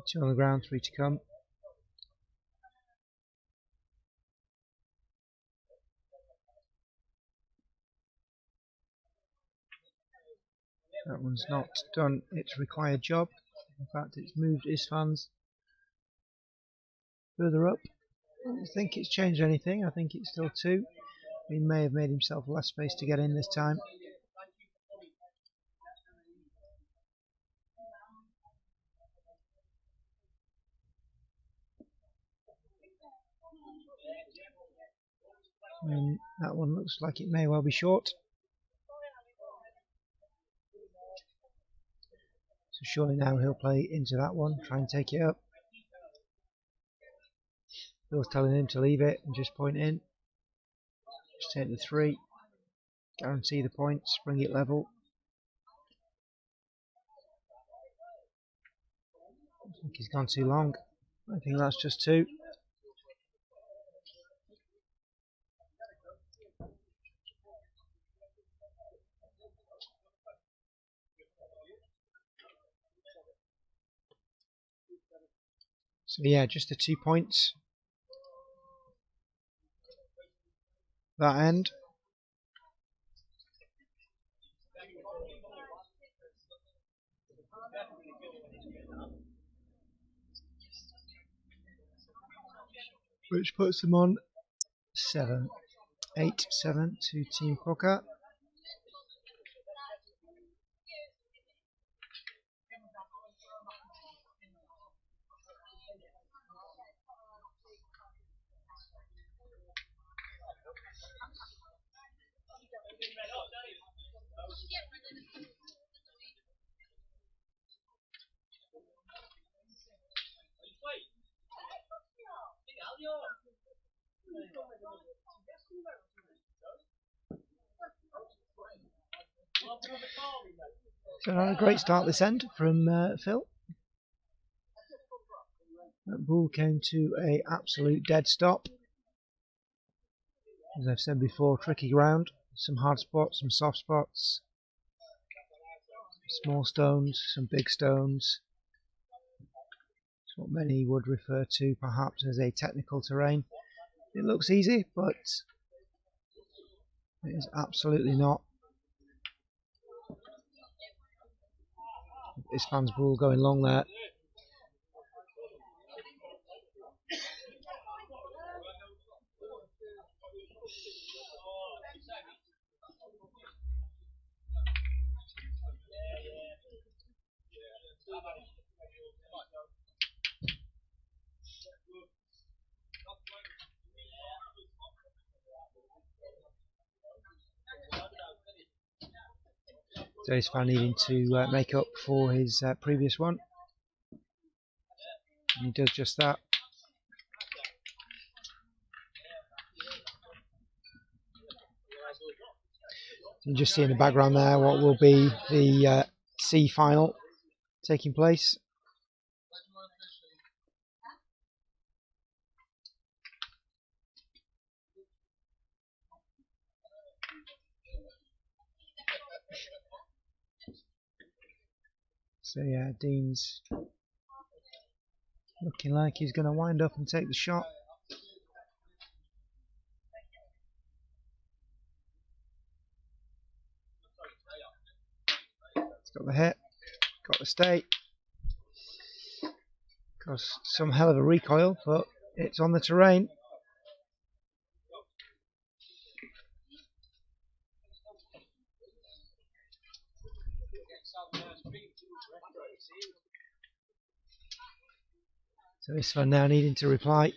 Two on the ground, 3 to come. That one's not done its required job. In fact, it's moved Istvan's further up. I don't think it's changed anything. I think it's still 2. He may have made himself less space to get in this time. And that one looks like it may well be short. So surely now he'll play into that one, try and take it up. Bill's telling him to leave it and just point in. Just take the 3. Guarantee the points, bring it level. I think he's gone too long. I think that's just 2. So yeah, just the 2 points. That end. Which puts them on 7, 8, 7 to Team Poka. So not a great start this end from Phil. That ball came to an absolute dead stop. As I've said before, tricky ground, some hard spots, some soft spots, small stones, some big stones. It's what many would refer to perhaps as a technical terrain. It looks easy, but it is absolutely not. Istvan's ball going long there. So Istvan needing to make up for his previous one. And he does just that. You can just see in the background there what will be the C final taking place. So yeah, Dean's looking like he's going to wind up and take the shot. He's got the hit, got the stay. Cost some hell of a recoil, but it's on the terrain. So Istvan now needing to reply.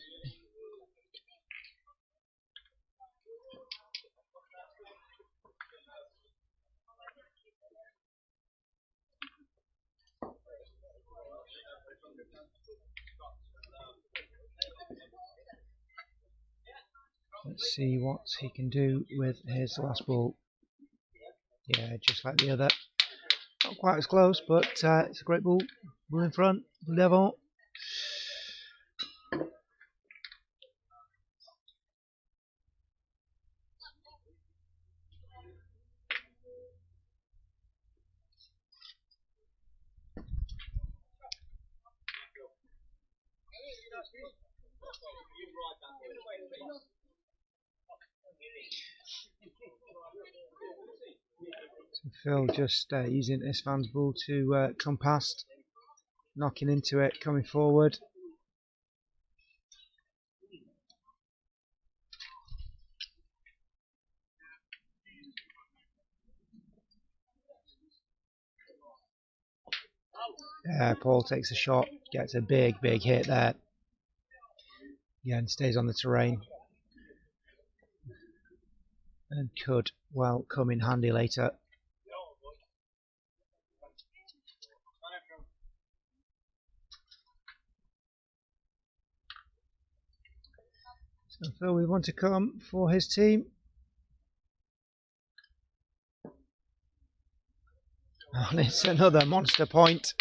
Let's see what he can do with his last ball. Yeah, just like the other. Not quite as close, but it's a great ball. Ball in front, level. So Phil just using Istvan's ball to come past, knocking into it, coming forward. Paul takes a shot, gets a big hit there. Again, stays on the terrain. And could well come in handy later. So Phil will want to come for his team. And it's another monster point.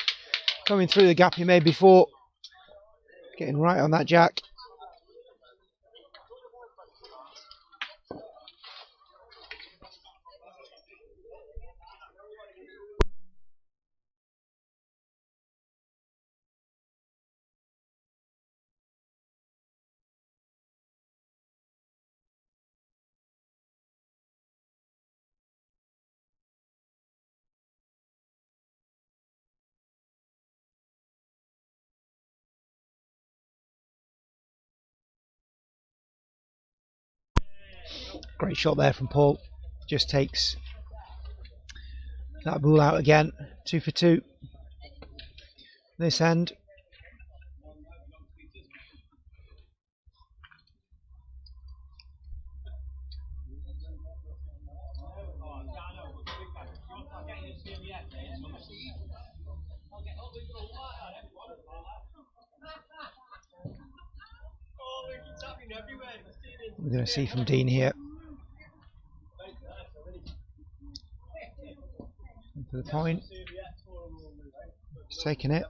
Coming through the gap he made before. Getting right on that jack. Great shot there from Paul. Just takes that ball out again. 2 for 2. This end. We're going to see from Dean here. For the point. He's taking it.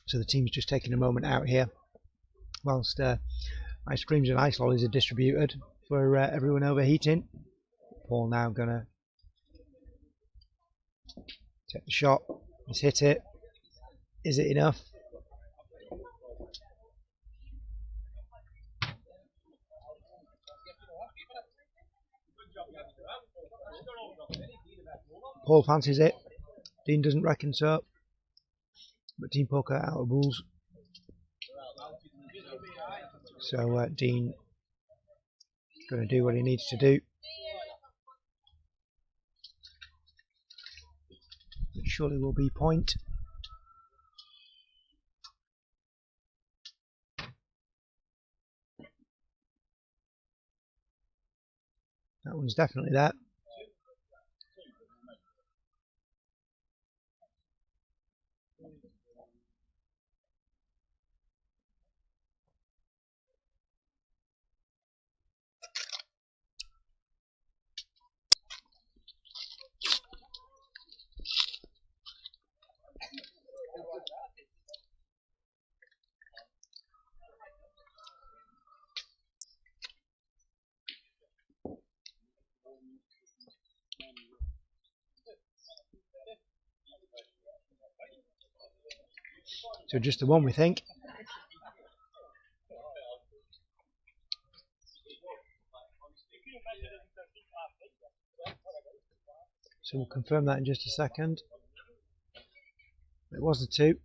So the team's just taking a moment out here whilst ice creams and ice lollies are distributed for everyone overheating. Paul now gonna take the shot. He's hit it. Is it enough? Paul fancies it. Dean doesn't reckon so. But Team Poka out of balls. So Dean is going to do what he needs to do. It surely will be point. That one's definitely there. So just the one, we think. So we'll confirm that in just a second. It was the 2.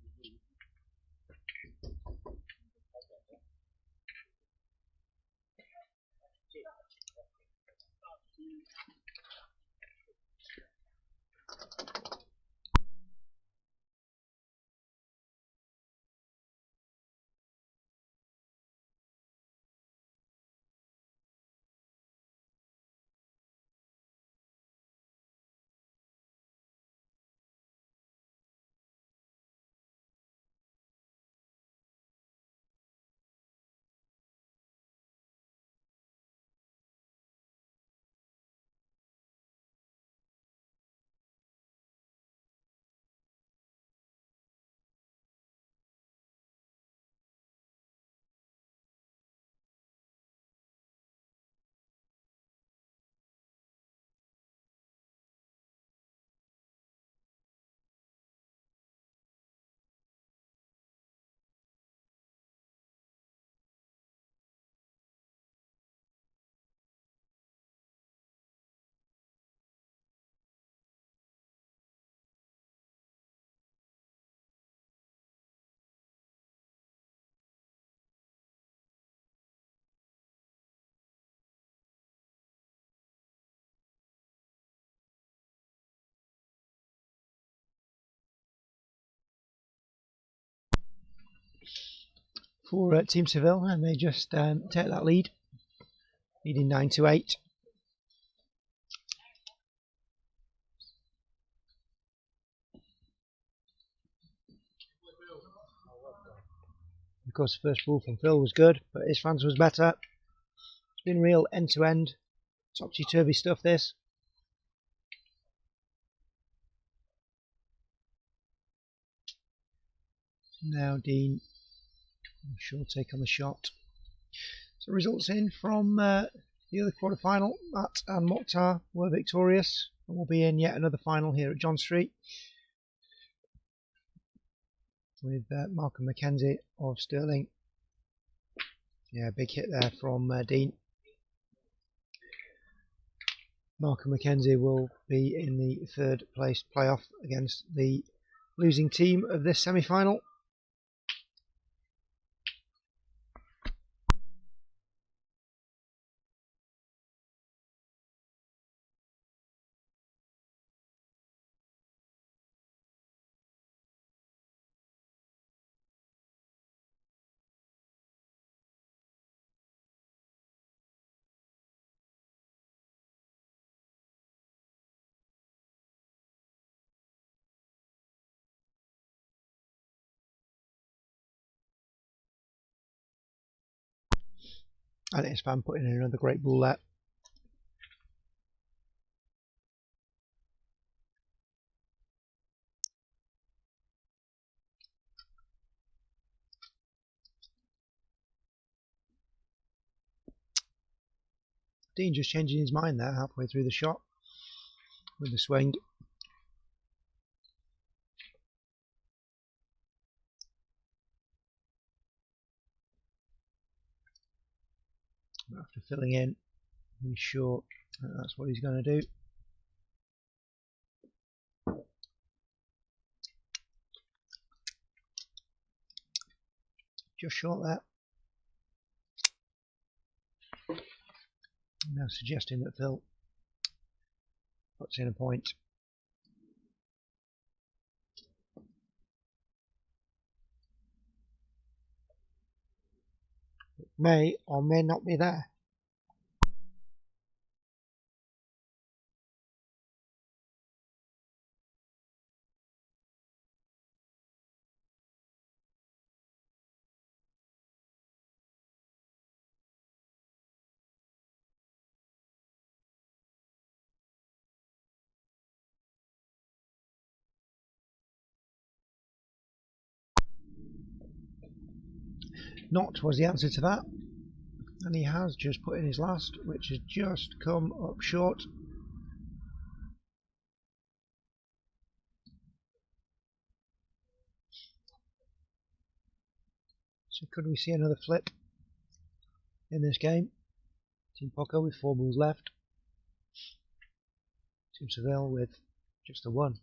For Team Seville, and they just take that lead, leading 9-8. Of course, the first ball from Phil was good, but Istvan's was better. It's been real end-to-end, topsy-turvy stuff, this. Now Dean, I'm sure, take on the shot. So results in from the other quarter-final. Matt and Mokhtar were victorious, and we'll be in yet another final here at John Street with Malcolm Mackenzie of Stirling. Yeah, big hit there from Dean. Malcolm Mackenzie will be in the 3rd place playoff against the losing team of this semi-final. And Istvan putting in another great ball there. Dean just changing his mind there halfway through the shot with the swing. After filling in, he's sure that's what he's going to do. Just short there. Now suggesting that Phil puts in a point. It may or may not be there. Not was the answer to that. And he has just put in his last, which has just come up short. So could we see another flip in this game? Team Poka with 4 balls left. Team Seville with just the 1.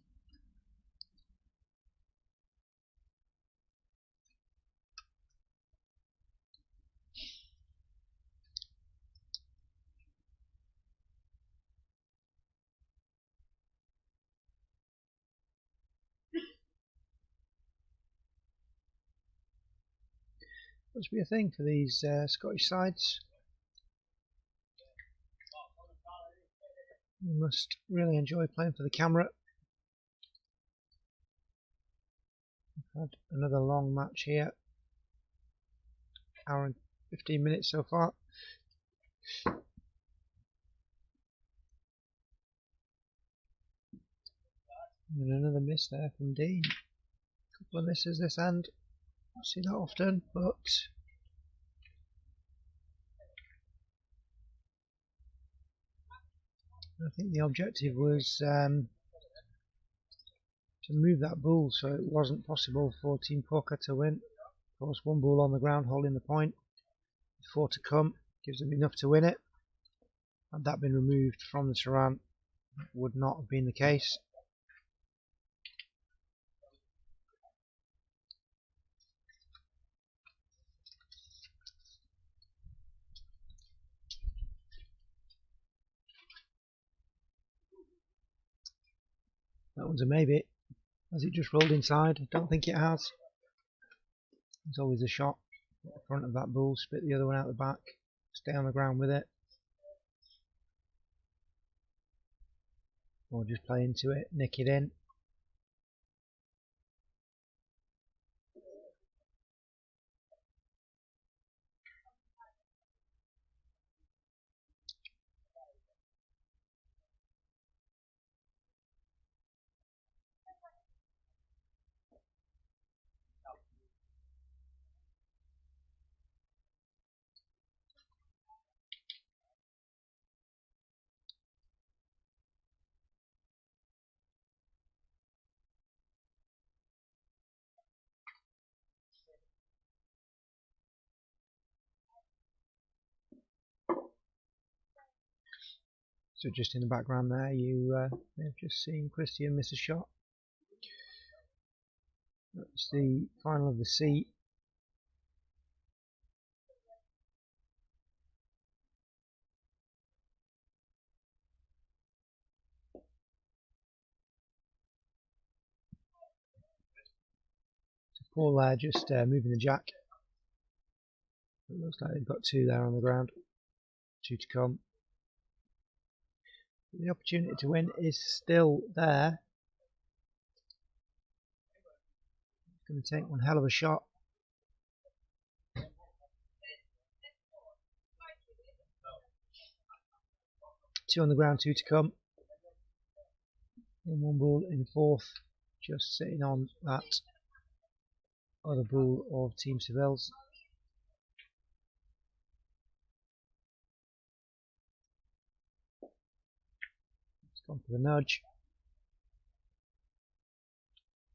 Must be a thing for these Scottish sides. You must really enjoy playing for the camera. We've had another long match here. Hour and 15 minutes so far. And another miss there from Dean. A couple of misses this end. Don't see that often, but I think the objective was to move that ball so it wasn't possible for Team Poka to win. Of course, 1 ball on the ground holding the point. 4 to come gives them enough to win it. Had that been removed from the Saran, that would not have been the case. That one's a maybe. Has it just rolled inside? I don't think it has. There's always a shot at the front of that ball, spit the other one out the back, stay on the ground with it. Or just play into it, nick it in. So just in the background there, you may have just seen Christian miss a shot. That's the final of the C. So Paul there just moving the jack. It looks like they've got 2 there on the ground. 2 to come. The opportunity to win is still there. It's going to take one hell of a shot. 2 on the ground, 2 to come. And 1 ball in 4th, just sitting on that other ball of Team Seville's. It's gone for the nudge.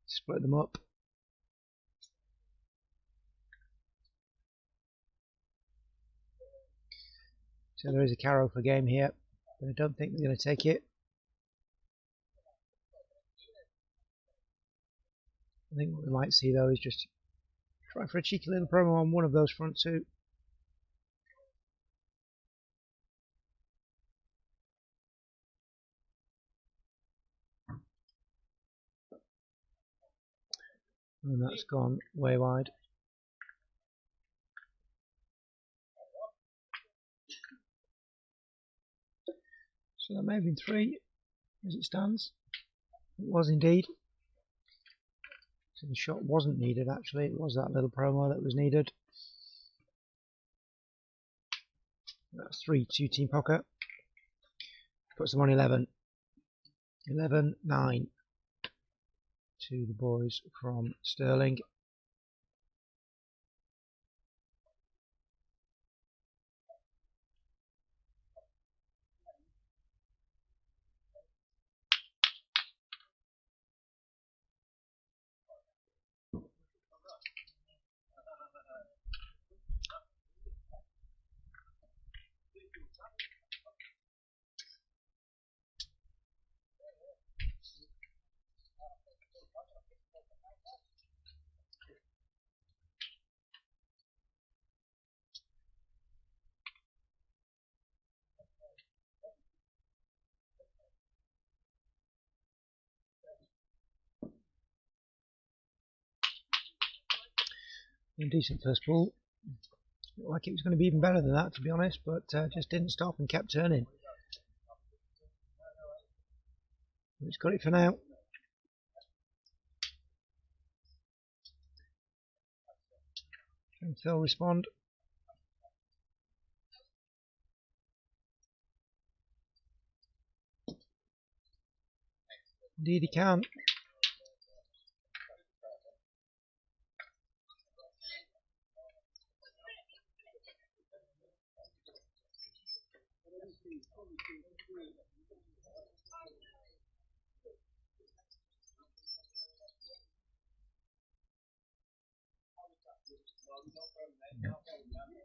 Split them up. So there is a carrow for game here, but I don't think they're going to take it. I think what we might see though is just try for a cheeky little promo on one of those front 2. And that's gone way wide. So that may have been 3 as it stands. It was indeed. So the shot wasn't needed actually, it was that little promo that was needed. That's 3-2 Team Poka. Puts them on 11. 11-9 to the boys from Stirling. Decent first ball. Looked like it was going to be even better than that, to be honest, but just didn't stop and kept turning. It's got it for now. Can Phil respond? Indeed he can.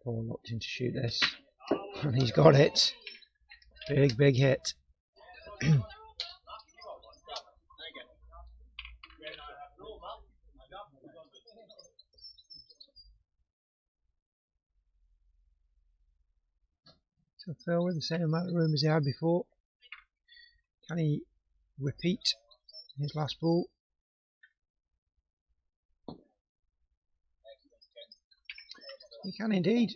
Paul locked in to shoot this, and he's got it. Big hit. So Phil with the same amount of room as he had before. Can he repeat his last ball? He can indeed.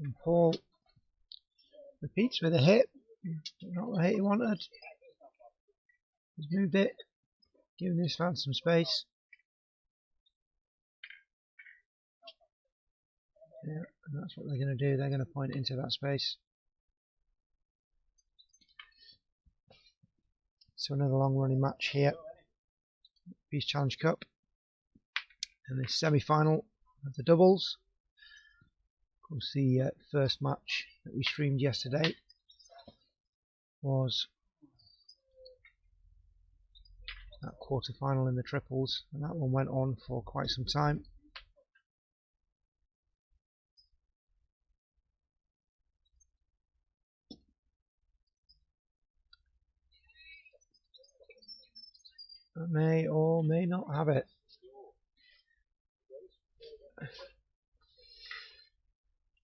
And Paul repeats with a hit. Not the hit he wanted. He's moved it, giving Istvan some space. Yeah, and that's what they're going to do. They're going to point into that space. So another long-running match here, Piste Challenge Cup, and the semi-final of the doubles. Of course, the first match that we streamed yesterday was that quarter-final in the triples, and that one went on for quite some time. I may or may not have it.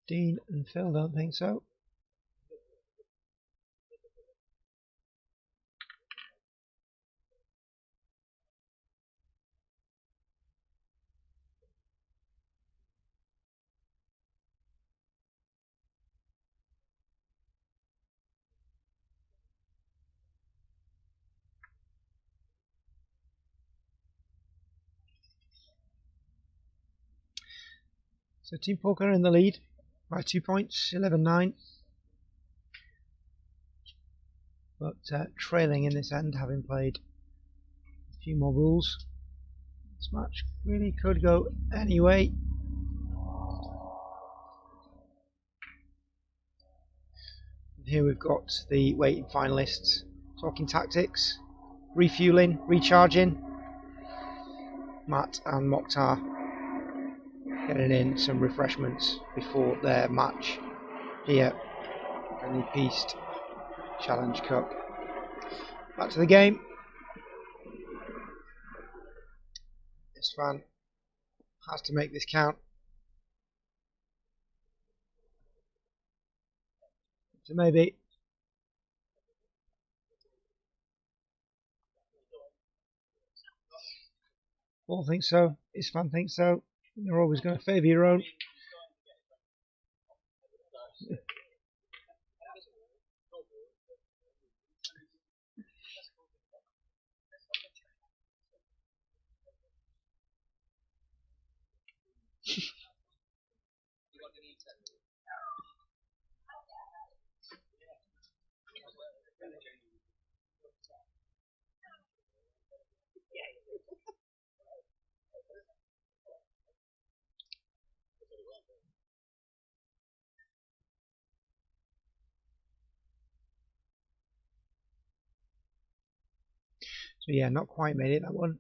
Dean and Phil don't think so. So Team Poka in the lead by 2 points, 11-9. But trailing in this end, having played a few more balls. This match really could go any way. Here we've got the waiting finalists talking tactics, refueling, recharging. Matt and Mokhtar getting in some refreshments before their match here in the Piste Challenge Cup. Back to the game. Istvan has to make this count. So maybe. Paul thinks so. Istvan thinks so. You're always going to favour your own. So yeah, not quite made it, that one.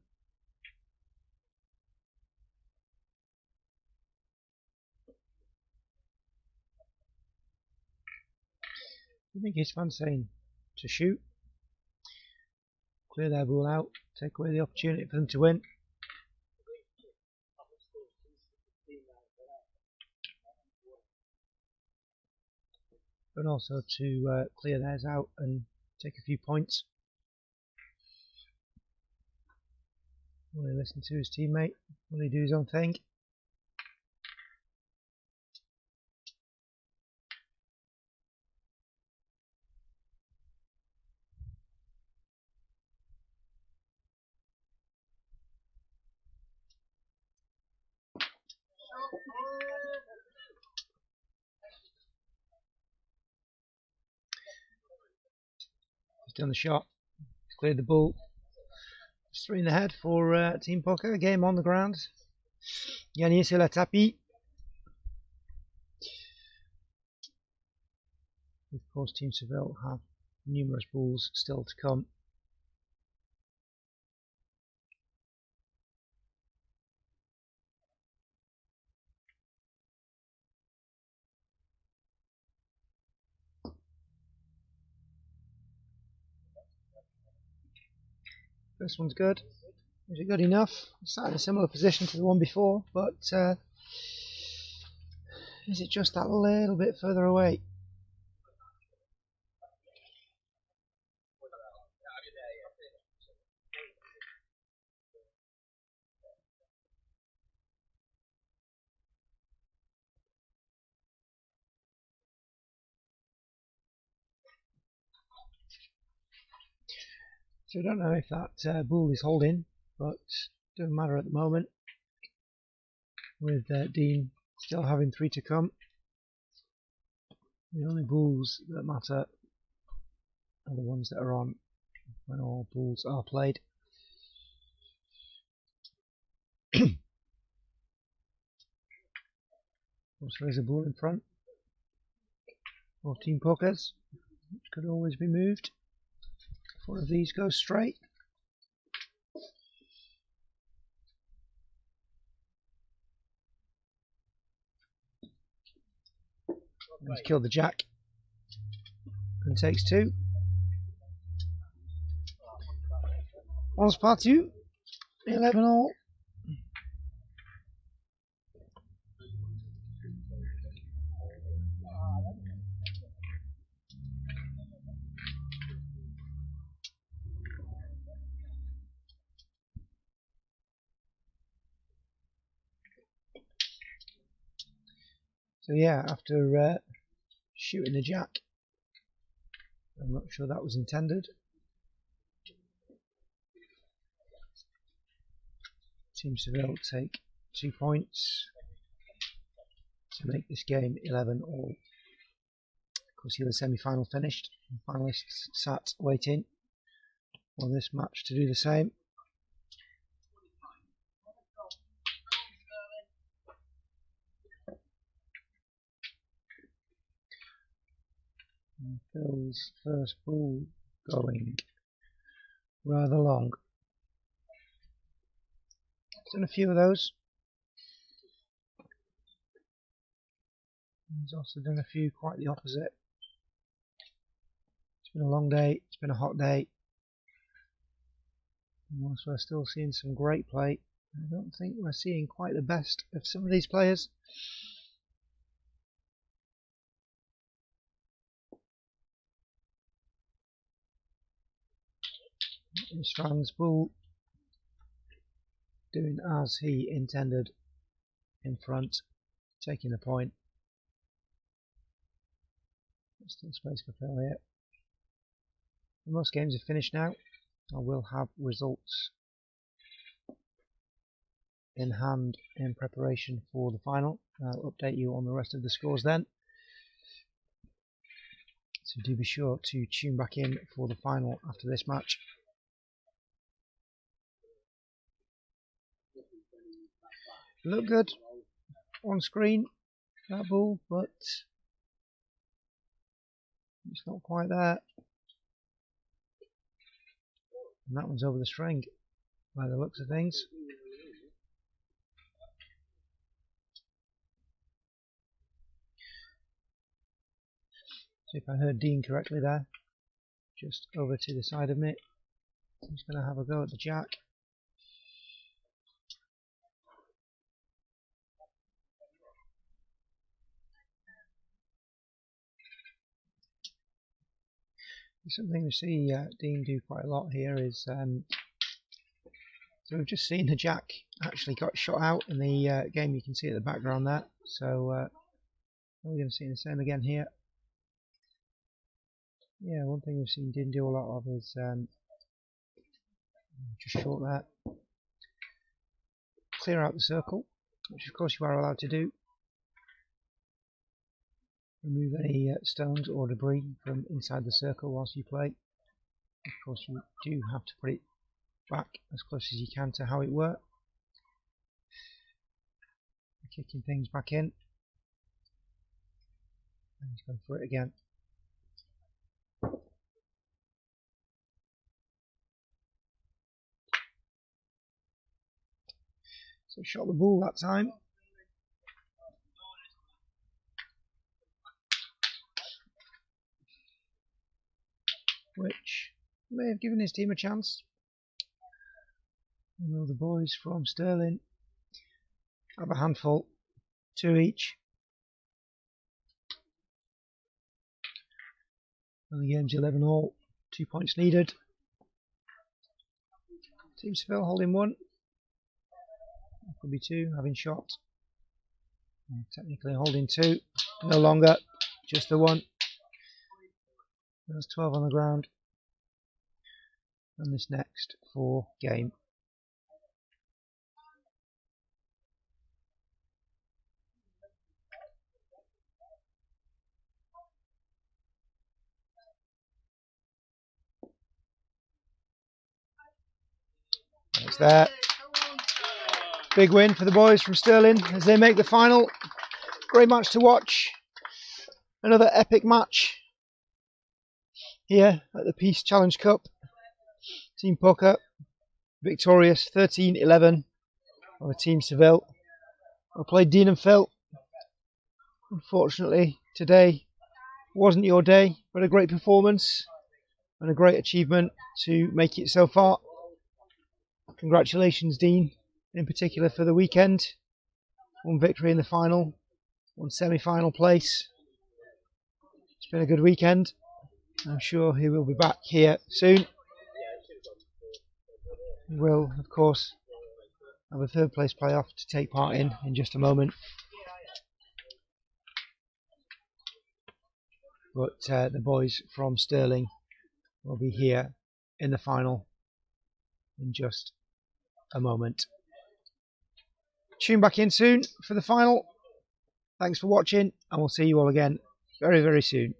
I think Istvan saying to shoot, clear their ball out, take away the opportunity for them to win. But also to clear theirs out and take a few points. Will he listen to his teammate? Will he do his own thing? He's done the shot. He's cleared the ball. It's 3 in the head for Team Poka. Game on the ground. Gagné sur la tapis. Of course, Team Seville have numerous balls still to come. This one's good. Is it good enough? It's sat in a similar position to the one before, but is it just that little bit further away? So I don't know if that ball is holding, but doesn't matter at the moment. With Dean still having 3 to come. The only balls that matter are the ones that are on when all balls are played. Also, there's a ball in front of Team Pokas, which could always be moved. If one of these goes straight. He's killed the jack and takes 2. Once part 2, 11 all. So yeah, after shooting the jack, I'm not sure that was intended. Team Seville take 2 points to make this game 11 all. Of course, here the semi-final finished. Finalists sat waiting for this match to do the same. And Phil's first ball going rather long. He's done a few of those. He's also done a few quite the opposite. It's been a long day, it's been a hot day. And whilst we're still seeing some great play, I don't think we're seeing quite the best of some of these players. Istvan's ball doing as he intended in front, taking the point. There's still space for Phil here. Most games are finished now. I will have results in hand in preparation for the final. I'll update you on the rest of the scores then. So do be sure to tune back in for the final after this match. Look good on screen, that ball, but it's not quite there. And that one's over the string, by the looks of things. See if I heard Dean correctly there. Just over to the side of me. He's going to have a go at the jack. Something we see Dean do quite a lot here is, so we've just seen the jack actually got shot out in the game. You can see at the background there. So we're going to see the same again here. Yeah, one thing we've seen Dean do a lot of is just short that, clear out the circle, which of course you are allowed to do. Remove any stones or debris from inside the circle whilst you play. Of course you do have to put it back as close as you can to how it worked. Kicking things back in. And he's going for it again. So shot the ball that time. Which may have given his team a chance. You know, the boys from Stirling have a handful, 2 each. And the game's 11 all, 2 points needed. Team Seville holding 1. Could be 2, having shot. And technically holding 2, no longer, just the 1. There's 12 on the ground. And this next 4 game. It's there. Big win for the boys from Stirling as they make the final. Great match to watch. Another epic match here at the Piste Challenge Cup. Team Poka victorious 13-11 over Team Seville. I played Dean and Phil. Unfortunately today wasn't your day, but a great performance and a great achievement to make it so far. Congratulations Dean, in particular for the weekend. 1 victory in the final, 1 semi-final place. It's been a good weekend. I'm sure he will be back here soon. We will, of course, have a 3rd place playoff to take part in just a moment. But the boys from Stirling will be here in the final in just a moment. Tune back in soon for the final. Thanks for watching, and we'll see you all again very, very soon.